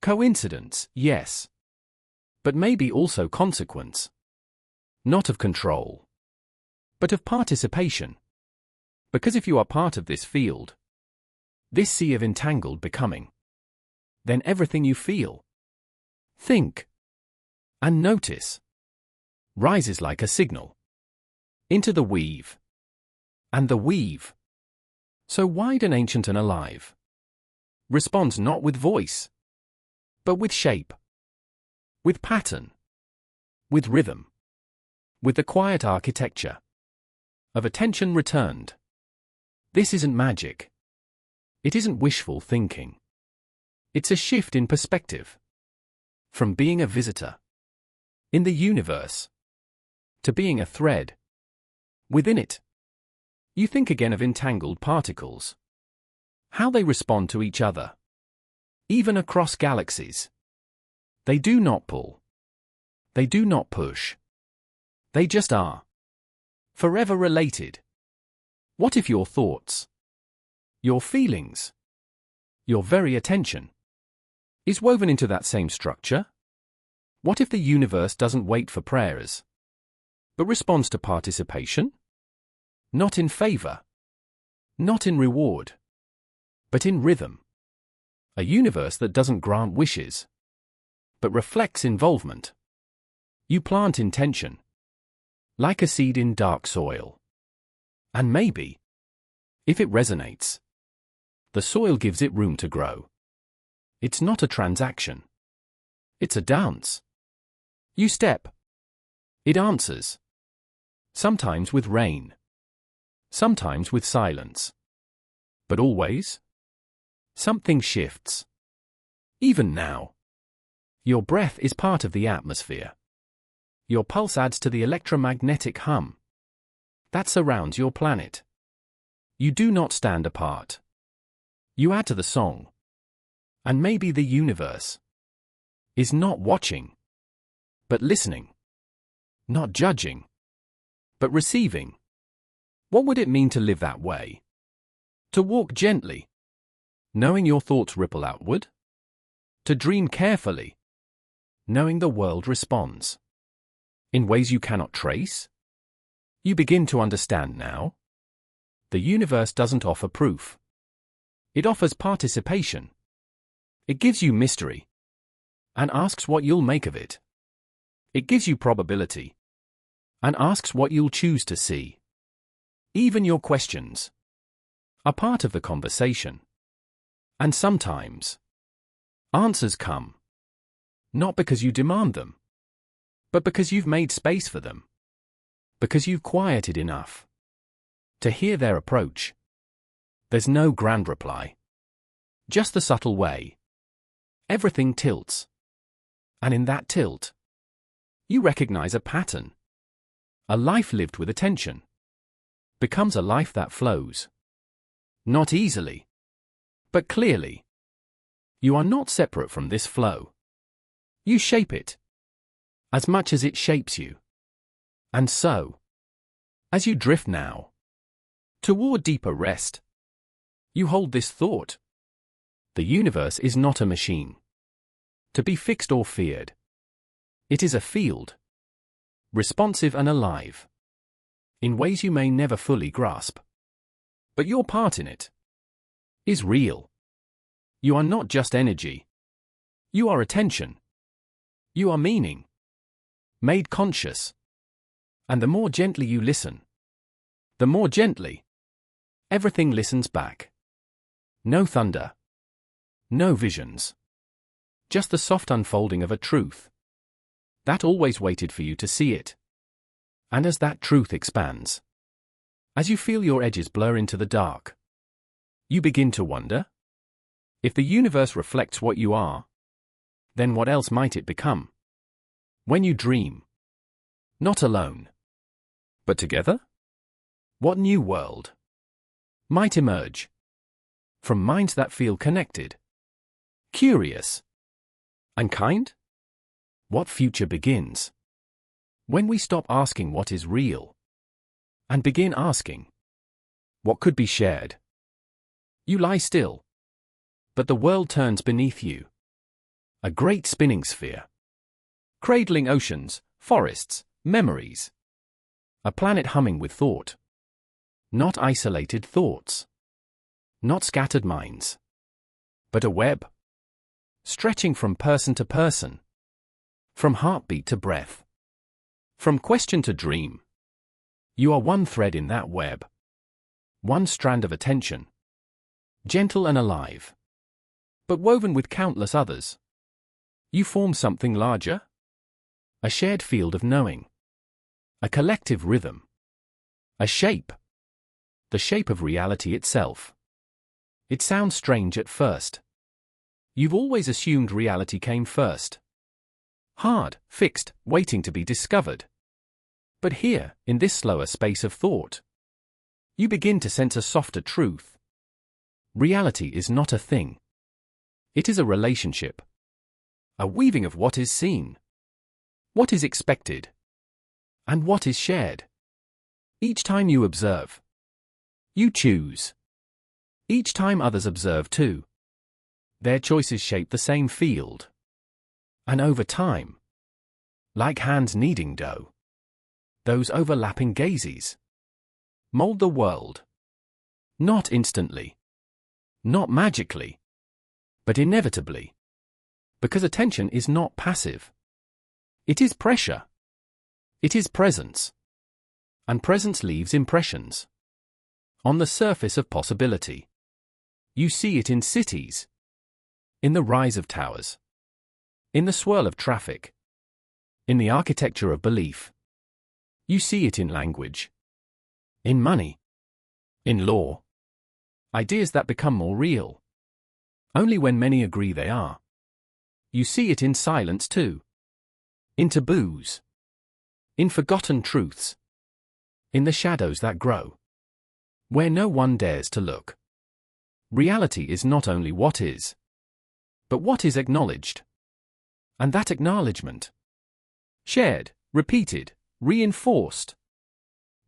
Coincidence, yes. But maybe also consequence. Not of control. But of participation. Because if you are part of this field, this sea of entangled becoming, then everything you feel, think, and notice rises like a signal into the weave. And the weave, so wide and ancient and alive, responds not with voice, but with shape, with pattern, with rhythm, with the quiet architecture of attention returned. This isn't magic. It isn't wishful thinking. It's a shift in perspective. From being a visitor in the universe to being a thread within it. You think again of entangled particles. How they respond to each other. Even across galaxies. They do not pull. They do not push. They just are. Forever related. What if your thoughts, your feelings, your very attention is woven into that same structure? What if the universe doesn't wait for prayers, but responds to participation? Not in favor, not in reward, but in rhythm. A universe that doesn't grant wishes, but reflects involvement. You plant intention, like a seed in dark soil. And maybe, if it resonates, the soil gives it room to grow. It's not a transaction. It's a dance. You step. It answers. Sometimes with rain. Sometimes with silence. But always, something shifts. Even now. Your breath is part of the atmosphere. Your pulse adds to the electromagnetic hum that surrounds your planet. You do not stand apart. You add to the song. And maybe the universe is not watching, but listening. Not judging, but receiving. What would it mean to live that way? To walk gently, knowing your thoughts ripple outward? To dream carefully, knowing the world responds in ways you cannot trace? You begin to understand now. The universe doesn't offer proof. It offers participation. It gives you mystery and asks what you'll make of it. It gives you probability and asks what you'll choose to see. Even your questions are part of the conversation. And sometimes, answers come, not because you demand them, but because you've made space for them, because you've quieted enough to hear their approach. There's no grand reply, just the subtle way. Everything tilts. And in that tilt, you recognize a pattern. A life lived with attention becomes a life that flows. Not easily, but clearly. You are not separate from this flow. You shape it as much as it shapes you. And so, as you drift now toward deeper rest, you hold this thought. The universe is not a machine to be fixed or feared. It is a field, responsive and alive, in ways you may never fully grasp. But your part in it is real. You are not just energy. You are attention. You are meaning, made conscious. And the more gently you listen, the more gently everything listens back. No thunder. No visions. Just the soft unfolding of a truth that always waited for you to see it. And as that truth expands, as you feel your edges blur into the dark, you begin to wonder, if the universe reflects what you are, then what else might it become? When you dream, not alone, but together? What new world might emerge from minds that feel connected, curious, and kind? What future begins when we stop asking what is real and begin asking what could be shared? You lie still, but the world turns beneath you. A great spinning sphere, cradling oceans, forests, memories. A planet humming with thought. Not isolated thoughts. Not scattered minds. But a web, stretching from person to person. From heartbeat to breath. From question to dream. You are one thread in that web. One strand of attention. Gentle and alive, but woven with countless others. You form something larger? A shared field of knowing. A collective rhythm. A shape. The shape of reality itself. It sounds strange at first. You've always assumed reality came first. Hard, fixed, waiting to be discovered. But here, in this slower space of thought, you begin to sense a softer truth. Reality is not a thing. It is a relationship. A weaving of what is seen, what is expected, and what is shared. Each time you observe, you choose. Each time others observe too. Their choices shape the same field. And over time, like hands kneading dough, those overlapping gazes mold the world. Not instantly, not magically, but inevitably. Because attention is not passive. It is pressure. It is presence. And presence leaves impressions. On the surface of possibility. You see it in cities. In the rise of towers. In the swirl of traffic. In the architecture of belief. You see it in language. In money. In law. Ideas that become more real. Only when many agree they are. You see it in silence too. In taboos. In forgotten truths. In the shadows that grow. Where no one dares to look. Reality is not only what is, but what is acknowledged. And that acknowledgement, shared, repeated, reinforced,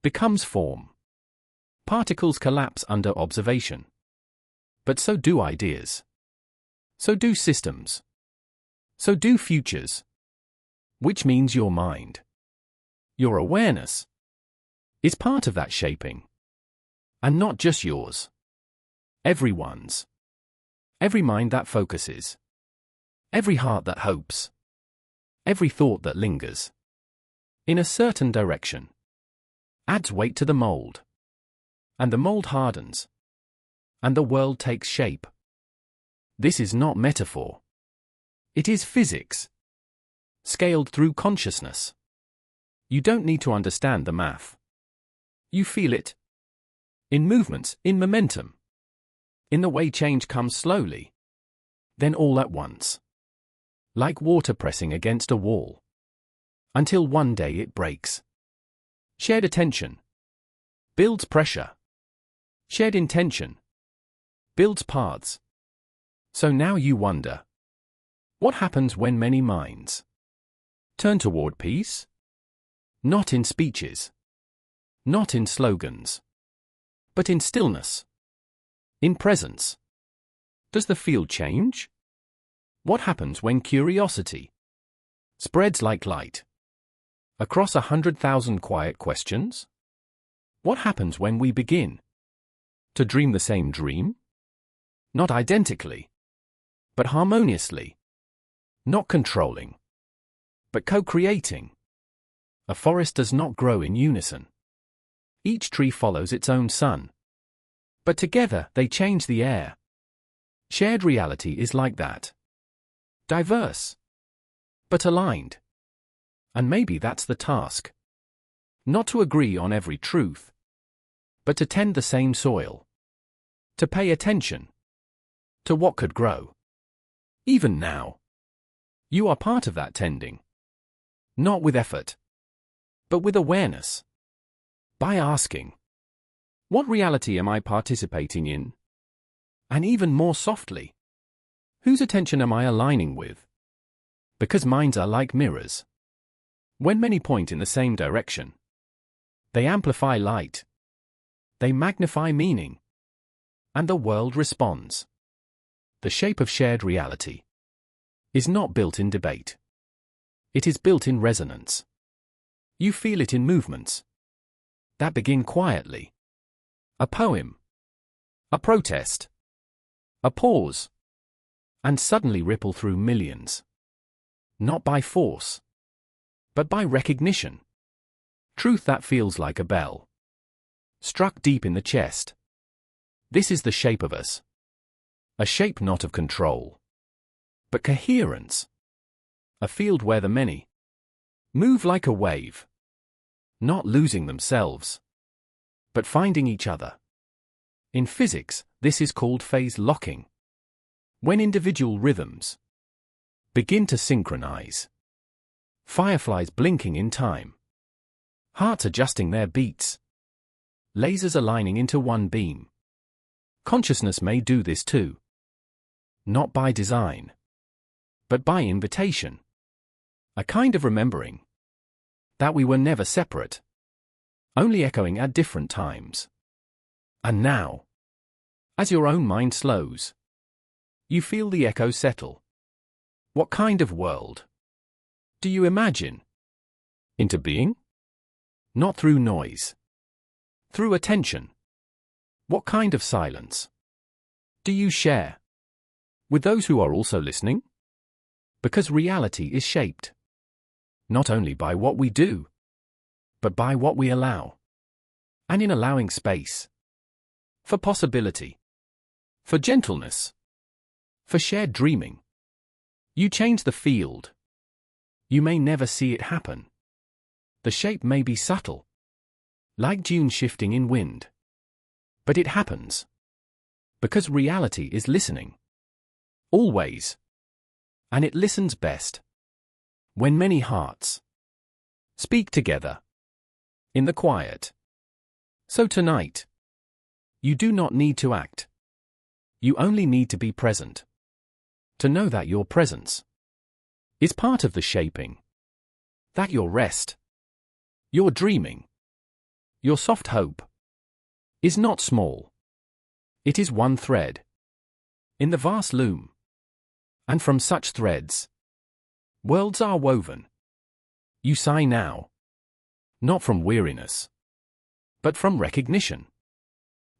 becomes form. Particles collapse under observation. But so do ideas. So do systems. So do futures. Which means your mind, your awareness, is part of that shaping. And not just yours. Everyone's. Every mind that focuses. Every heart that hopes. Every thought that lingers. In a certain direction. Adds weight to the mold. And the mold hardens. And the world takes shape. This is not metaphor. It is physics. Scaled through consciousness. You don't need to understand the math. You feel it. In movements, in momentum. In the way change comes slowly. Then all at once. Like water pressing against a wall. Until one day it breaks. Shared attention. Builds pressure. Shared intention. Builds paths. So now you wonder. What happens when many minds turn toward peace? Not in speeches. Not in slogans. But in stillness. In presence. Does the field change? What happens when curiosity spreads like light across 100,000 quiet questions? What happens when we begin to dream the same dream? Not identically, but harmoniously. Not controlling, but co-creating. A forest does not grow in unison. Each tree follows its own sun. But together they change the air. Shared reality is like that. Diverse. But aligned. And maybe that's the task. Not to agree on every truth. But to tend the same soil. To pay attention. To what could grow. Even now. You are part of that tending. Not with effort. But with awareness. By asking, what reality am I participating in? And even more softly, whose attention am I aligning with? Because minds are like mirrors. When many point in the same direction, they amplify light. They magnify meaning. And the world responds. The shape of shared reality is not built in debate. It is built in resonance. You feel it in movements that begin quietly. A poem. A protest. A pause. And suddenly ripple through millions. Not by force, but by recognition. Truth that feels like a bell. Struck deep in the chest. This is the shape of us. A shape not of control, but coherence. A field where the many move like a wave. Not losing themselves, but finding each other. In physics, this is called phase locking. When individual rhythms begin to synchronize. Fireflies blinking in time. Hearts adjusting their beats. Lasers aligning into one beam. Consciousness may do this too. Not by design, but by invitation. A kind of remembering that we were never separate, only echoing at different times. And now, as your own mind slows, you feel the echo settle. What kind of world do you imagine into being? Not through noise, through attention. What kind of silence do you share with those who are also listening? Because reality is shaped not only by what we do, but by what we allow. And in allowing space for possibility, for gentleness, for shared dreaming, you change the field. You may never see it happen. The shape may be subtle, like dunes shifting in wind. But it happens. Because reality is listening. Always. And it listens best when many hearts speak together in the quiet. So tonight, you do not need to act. You only need to be present. To know that your presence is part of the shaping. That your rest, your dreaming, your soft hope is not small. It is one thread in the vast loom. And from such threads, worlds are woven. You sigh now, not from weariness, but from recognition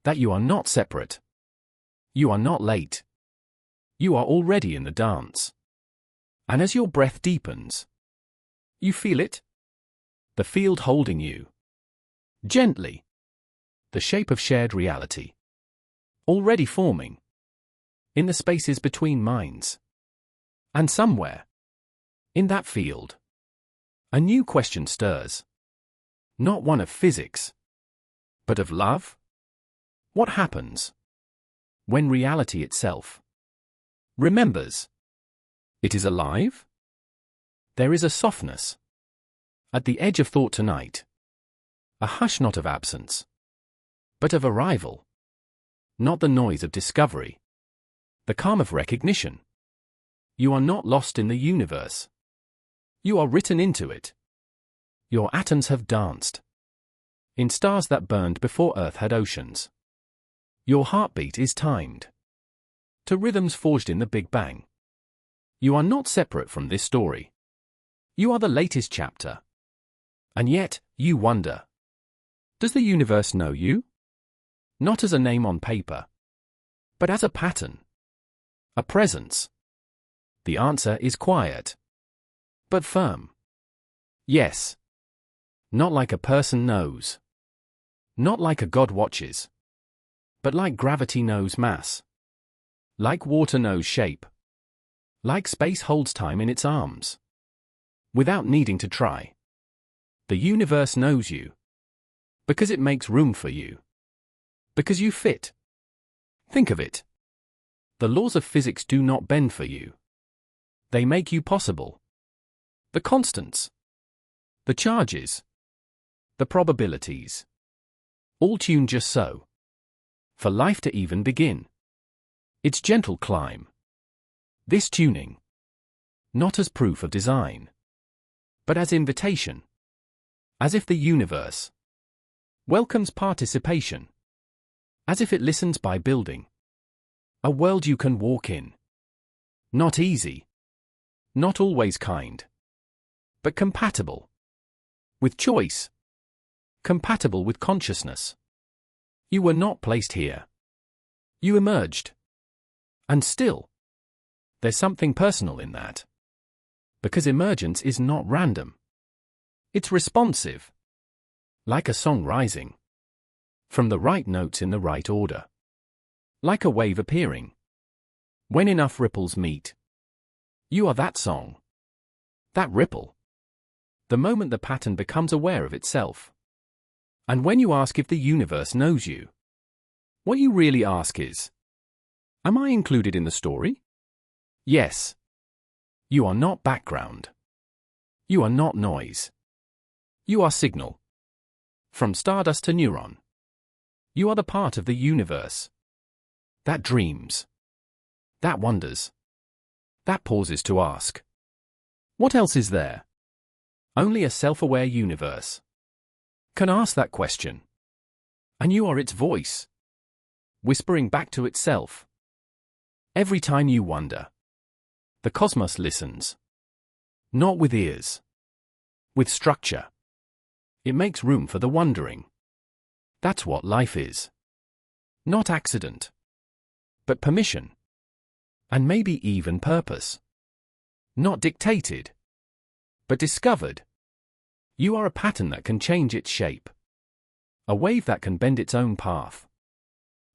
that you are not separate. You are not late. You are already in the dance. And as your breath deepens, you feel it, the field holding you gently, the shape of shared reality already forming in the spaces between minds. And somewhere in that field, a new question stirs, not one of physics, but of love. What happens when reality itself remembers? It is alive? There is a softness at the edge of thought tonight, a hush not of absence, but of arrival, not the noise of discovery, the calm of recognition. You are not lost in the universe. You are written into it. Your atoms have danced in stars that burned before Earth had oceans. Your heartbeat is timed to rhythms forged in the Big Bang. You are not separate from this story. You are the latest chapter. And yet, you wonder, does the universe know you? Not as a name on paper, but as a pattern, a presence. The answer is quiet, but firm. Yes. Not like a person knows. Not like a god watches. But like gravity knows mass. Like water knows shape. Like space holds time in its arms. Without needing to try. The universe knows you. Because it makes room for you. Because you fit. Think of it. The laws of physics do not bend for you. They make you possible. The constants, the charges, the probabilities, all tuned just so. For life to even begin. Its gentle climb. This tuning. Not as proof of design, but as invitation. As if the universe welcomes participation. As if it listens by building a world you can walk in. Not easy. Not always kind. But compatible with choice. Compatible with consciousness. You were not placed here. You emerged. And still, there's something personal in that. Because emergence is not random. It's responsive. Like a song rising from the right notes in the right order. Like a wave appearing when enough ripples meet. You are that song. That ripple. The moment the pattern becomes aware of itself. And when you ask if the universe knows you, what you really ask is, am I included in the story? Yes. You are not background. You are not noise. You are signal. From stardust to neuron. You are the part of the universe that dreams, that wonders, that pauses to ask, what else is there? Only a self-aware universe can ask that question. And you are its voice, whispering back to itself. Every time you wonder, the cosmos listens. Not with ears, with structure. It makes room for the wondering. That's what life is. Not accident, but permission. And maybe even purpose. Not dictated, but discovered. You are a pattern that can change its shape. A wave that can bend its own path.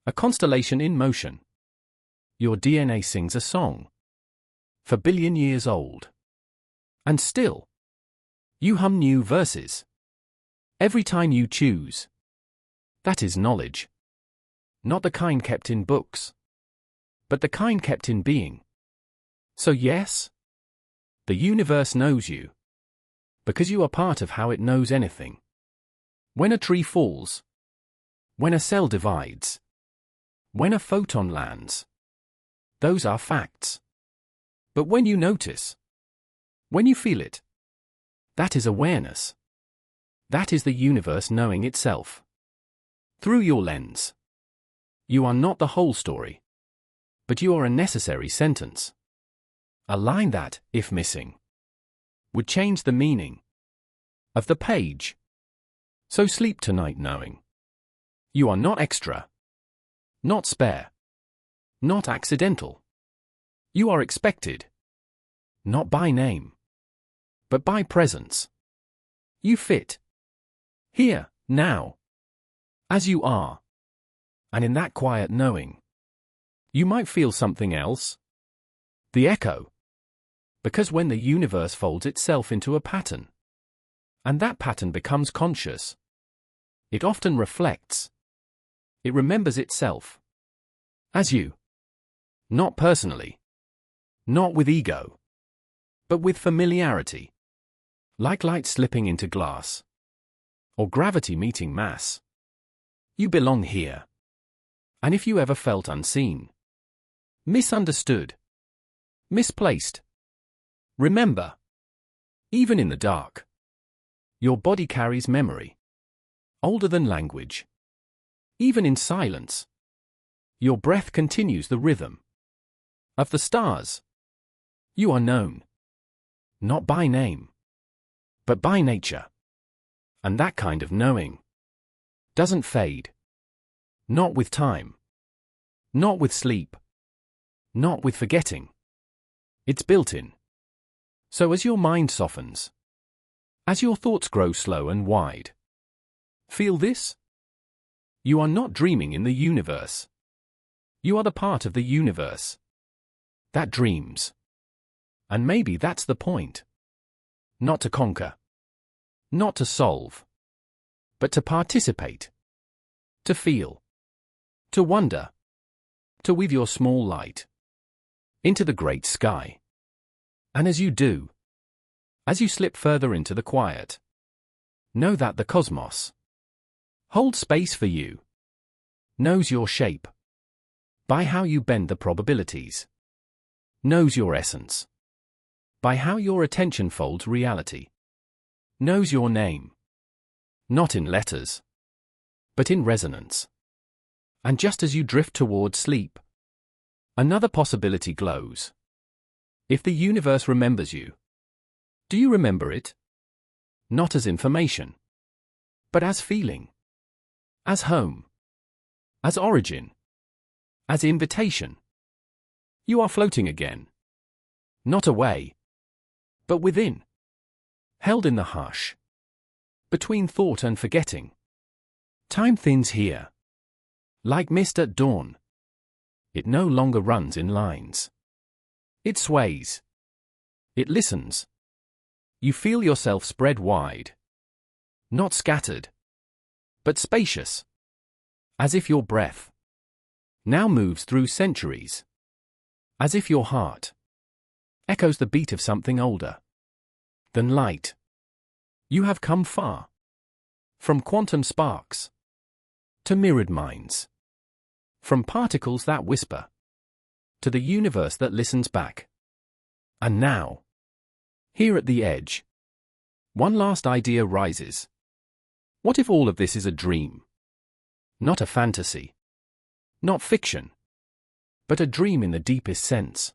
A constellation in motion. Your DNA sings a song. For billion years old. And still, you hum new verses. Every time you choose. That is knowledge. Not the kind kept in books. But the kind kept in being. So yes, the universe knows you. Because you are part of how it knows anything. When a tree falls. When a cell divides. When a photon lands. Those are facts. But when you notice. When you feel it. That is awareness. That is the universe knowing itself. Through your lens. You are not the whole story. But you are a necessary sentence. A line that, if missing, would change the meaning of the page. So sleep tonight knowing. You are not extra. Not spare. Not accidental. You are expected. Not by name. But by presence. You fit. Here, now. As you are. And in that quiet knowing. You might feel something else. The echo. Because when the universe folds itself into a pattern. And that pattern becomes conscious. It often reflects. It remembers itself. As you. Not personally. Not with ego. But with familiarity. Like light slipping into glass. Or gravity meeting mass. You belong here. And if you ever felt unseen. Misunderstood. Misplaced. Remember. Even in the dark. Your body carries memory. Older than language. Even in silence. Your breath continues the rhythm. Of the stars. You are known. Not by name. But by nature. And that kind of knowing. Doesn't fade. Not with time. Not with sleep. Not with forgetting. It's built in. So as your mind softens. As your thoughts grow slow and wide. Feel this? You are not dreaming in the universe. You are the part of the universe. That dreams. And maybe that's the point. Not to conquer. Not to solve. But to participate. To feel. To wonder. To weave your small light. Into the great sky. And as you do. As you slip further into the quiet. Know that the cosmos. Holds space for you. Knows your shape. By how you bend the probabilities. Knows your essence. By how your attention folds reality. Knows your name. Not in letters. But in resonance. And just as you drift towards sleep. Another possibility glows. If the universe remembers you. Do you remember it? Not as information. But as feeling. As home. As origin. As invitation. You are floating again. Not away. But within. Held in the hush. Between thought and forgetting. Time thins here. Like mist at dawn. It no longer runs in lines. It sways. It listens. You feel yourself spread wide. Not scattered. But spacious. As if your breath now moves through centuries. As if your heart echoes the beat of something older than light. You have come far. From quantum sparks to mirrored minds. From particles that whisper to the universe that listens back. And now, here at the edge, one last idea rises. What if all of this is a dream? Not a fantasy. Not fiction. But a dream in the deepest sense.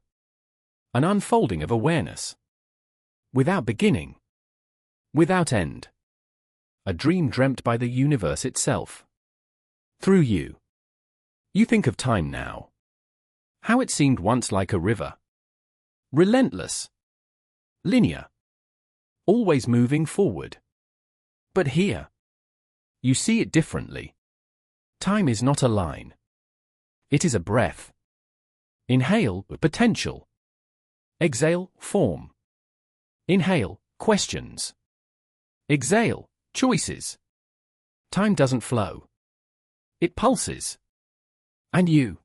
An unfolding of awareness. Without beginning. Without end. A dream dreamt by the universe itself. Through you. You think of time now. How it seemed once like a river. Relentless. Linear. Always moving forward. But here, you see it differently. Time is not a line. It is a breath. Inhale, potential. Exhale, form. Inhale, questions. Exhale, choices. Time doesn't flow. It pulses. And you,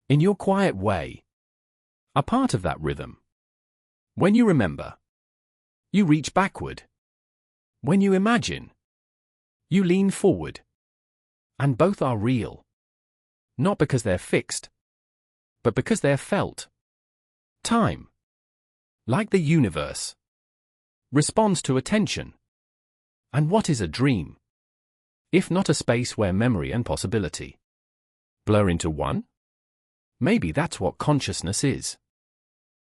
in your quiet way, are part of that rhythm. When you remember, you reach backward. When you imagine, you lean forward. And both are real. Not because they're fixed, but because they're felt. Time, like the universe, responds to attention. And what is a dream, if not a space where memory and possibility blur into one? Maybe that's what consciousness is.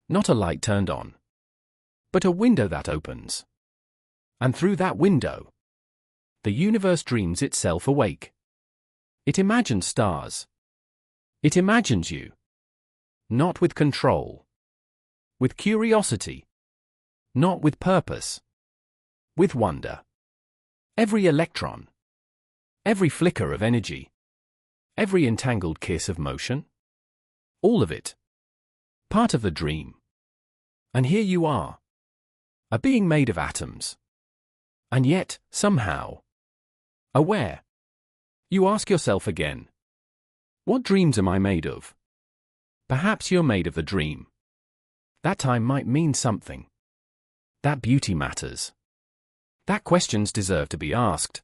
Not a light turned on, but a window that opens. And through that window, the universe dreams itself awake. It imagines stars. It imagines you. Not with control. With curiosity. Not with purpose. With wonder. Every electron. Every flicker of energy. Every entangled kiss of motion. All of it. Part of the dream. And here you are. A being made of atoms. And yet, somehow, aware. You ask yourself again, what dreams am I made of? Perhaps you're made of the dream. That time might mean something. That beauty matters. That questions deserve to be asked.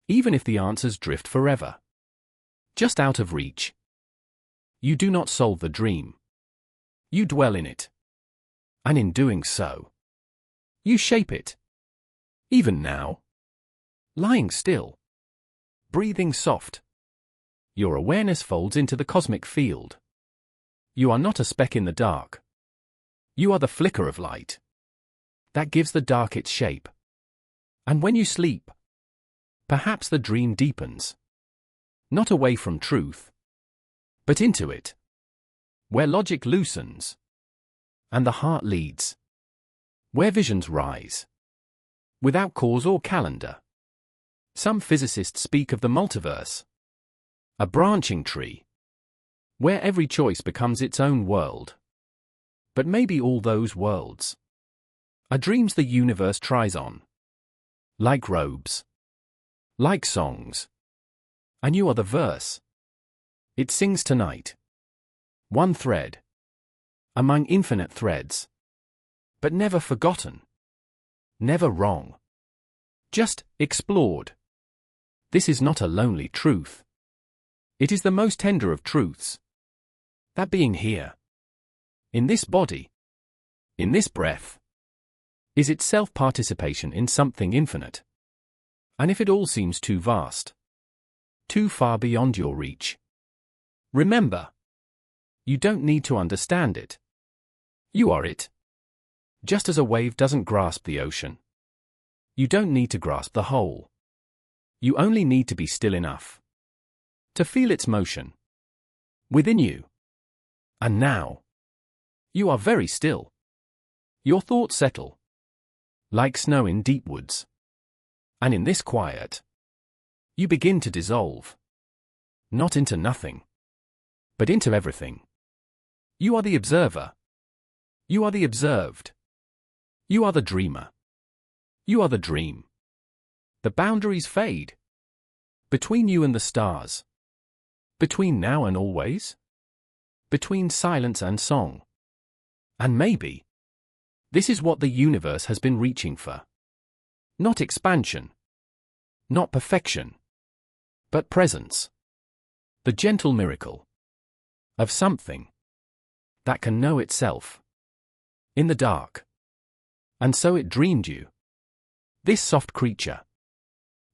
Even if the answers drift forever. Just out of reach. You do not solve the dream. You dwell in it. And in doing so, you shape it. Even now. Lying still. Breathing soft. Your awareness folds into the cosmic field. You are not a speck in the dark. You are the flicker of light. That gives the dark its shape. And when you sleep, perhaps the dream deepens. Not away from truth, but into it. Where logic loosens. And the heart leads. Where visions rise. Without cause or calendar. Some physicists speak of the multiverse. A branching tree. Where every choice becomes its own world. But maybe all those worlds are dreams the universe tries on. Like robes. Like songs. And you are the verse. It sings tonight. One thread. Among infinite threads. But never forgotten. Never wrong. Just explored. This is not a lonely truth. It is the most tender of truths. That being here, in this body, in this breath, is itself participation in something infinite. And if it all seems too vast, too far beyond your reach, remember, you don't need to understand it. You are it. Just as a wave doesn't grasp the ocean, you don't need to grasp the whole. You only need to be still enough to feel its motion within you. And now, you are very still. Your thoughts settle like snow in deep woods. And in this quiet, you begin to dissolve. Not into nothing, but into everything. You are the observer. You are the observed. You are the dreamer. You are the dream. The boundaries fade. Between you and the stars. Between now and always. Between silence and song. And maybe, this is what the universe has been reaching for. Not expansion. Not perfection. But presence. The gentle miracle of something that can know itself in the dark. And so it dreamed you. This soft creature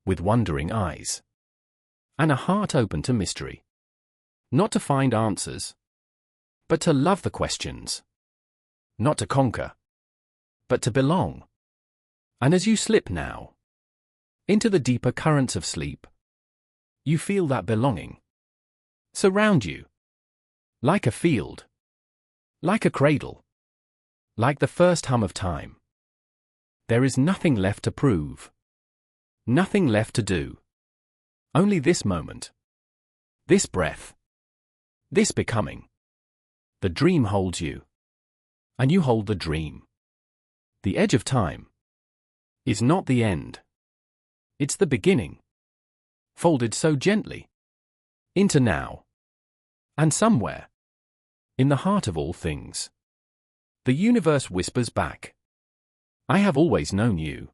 with wondering eyes and a heart open to mystery. Not to find answers, but to love the questions. Not to conquer, but to belong. And as you slip now into the deeper currents of sleep, you feel that belonging surround you. Like a field. Like a cradle. Like the first hum of time. There is nothing left to prove. Nothing left to do. Only this moment. This breath. This becoming. The dream holds you. And you hold the dream. The edge of time is not the end. It's the beginning. Folded so gently. Into now. And somewhere. In the heart of all things. The universe whispers back. I have always known you.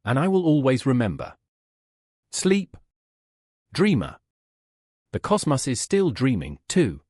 And I will always remember. Sleep. Dreamer. The cosmos is still dreaming, too.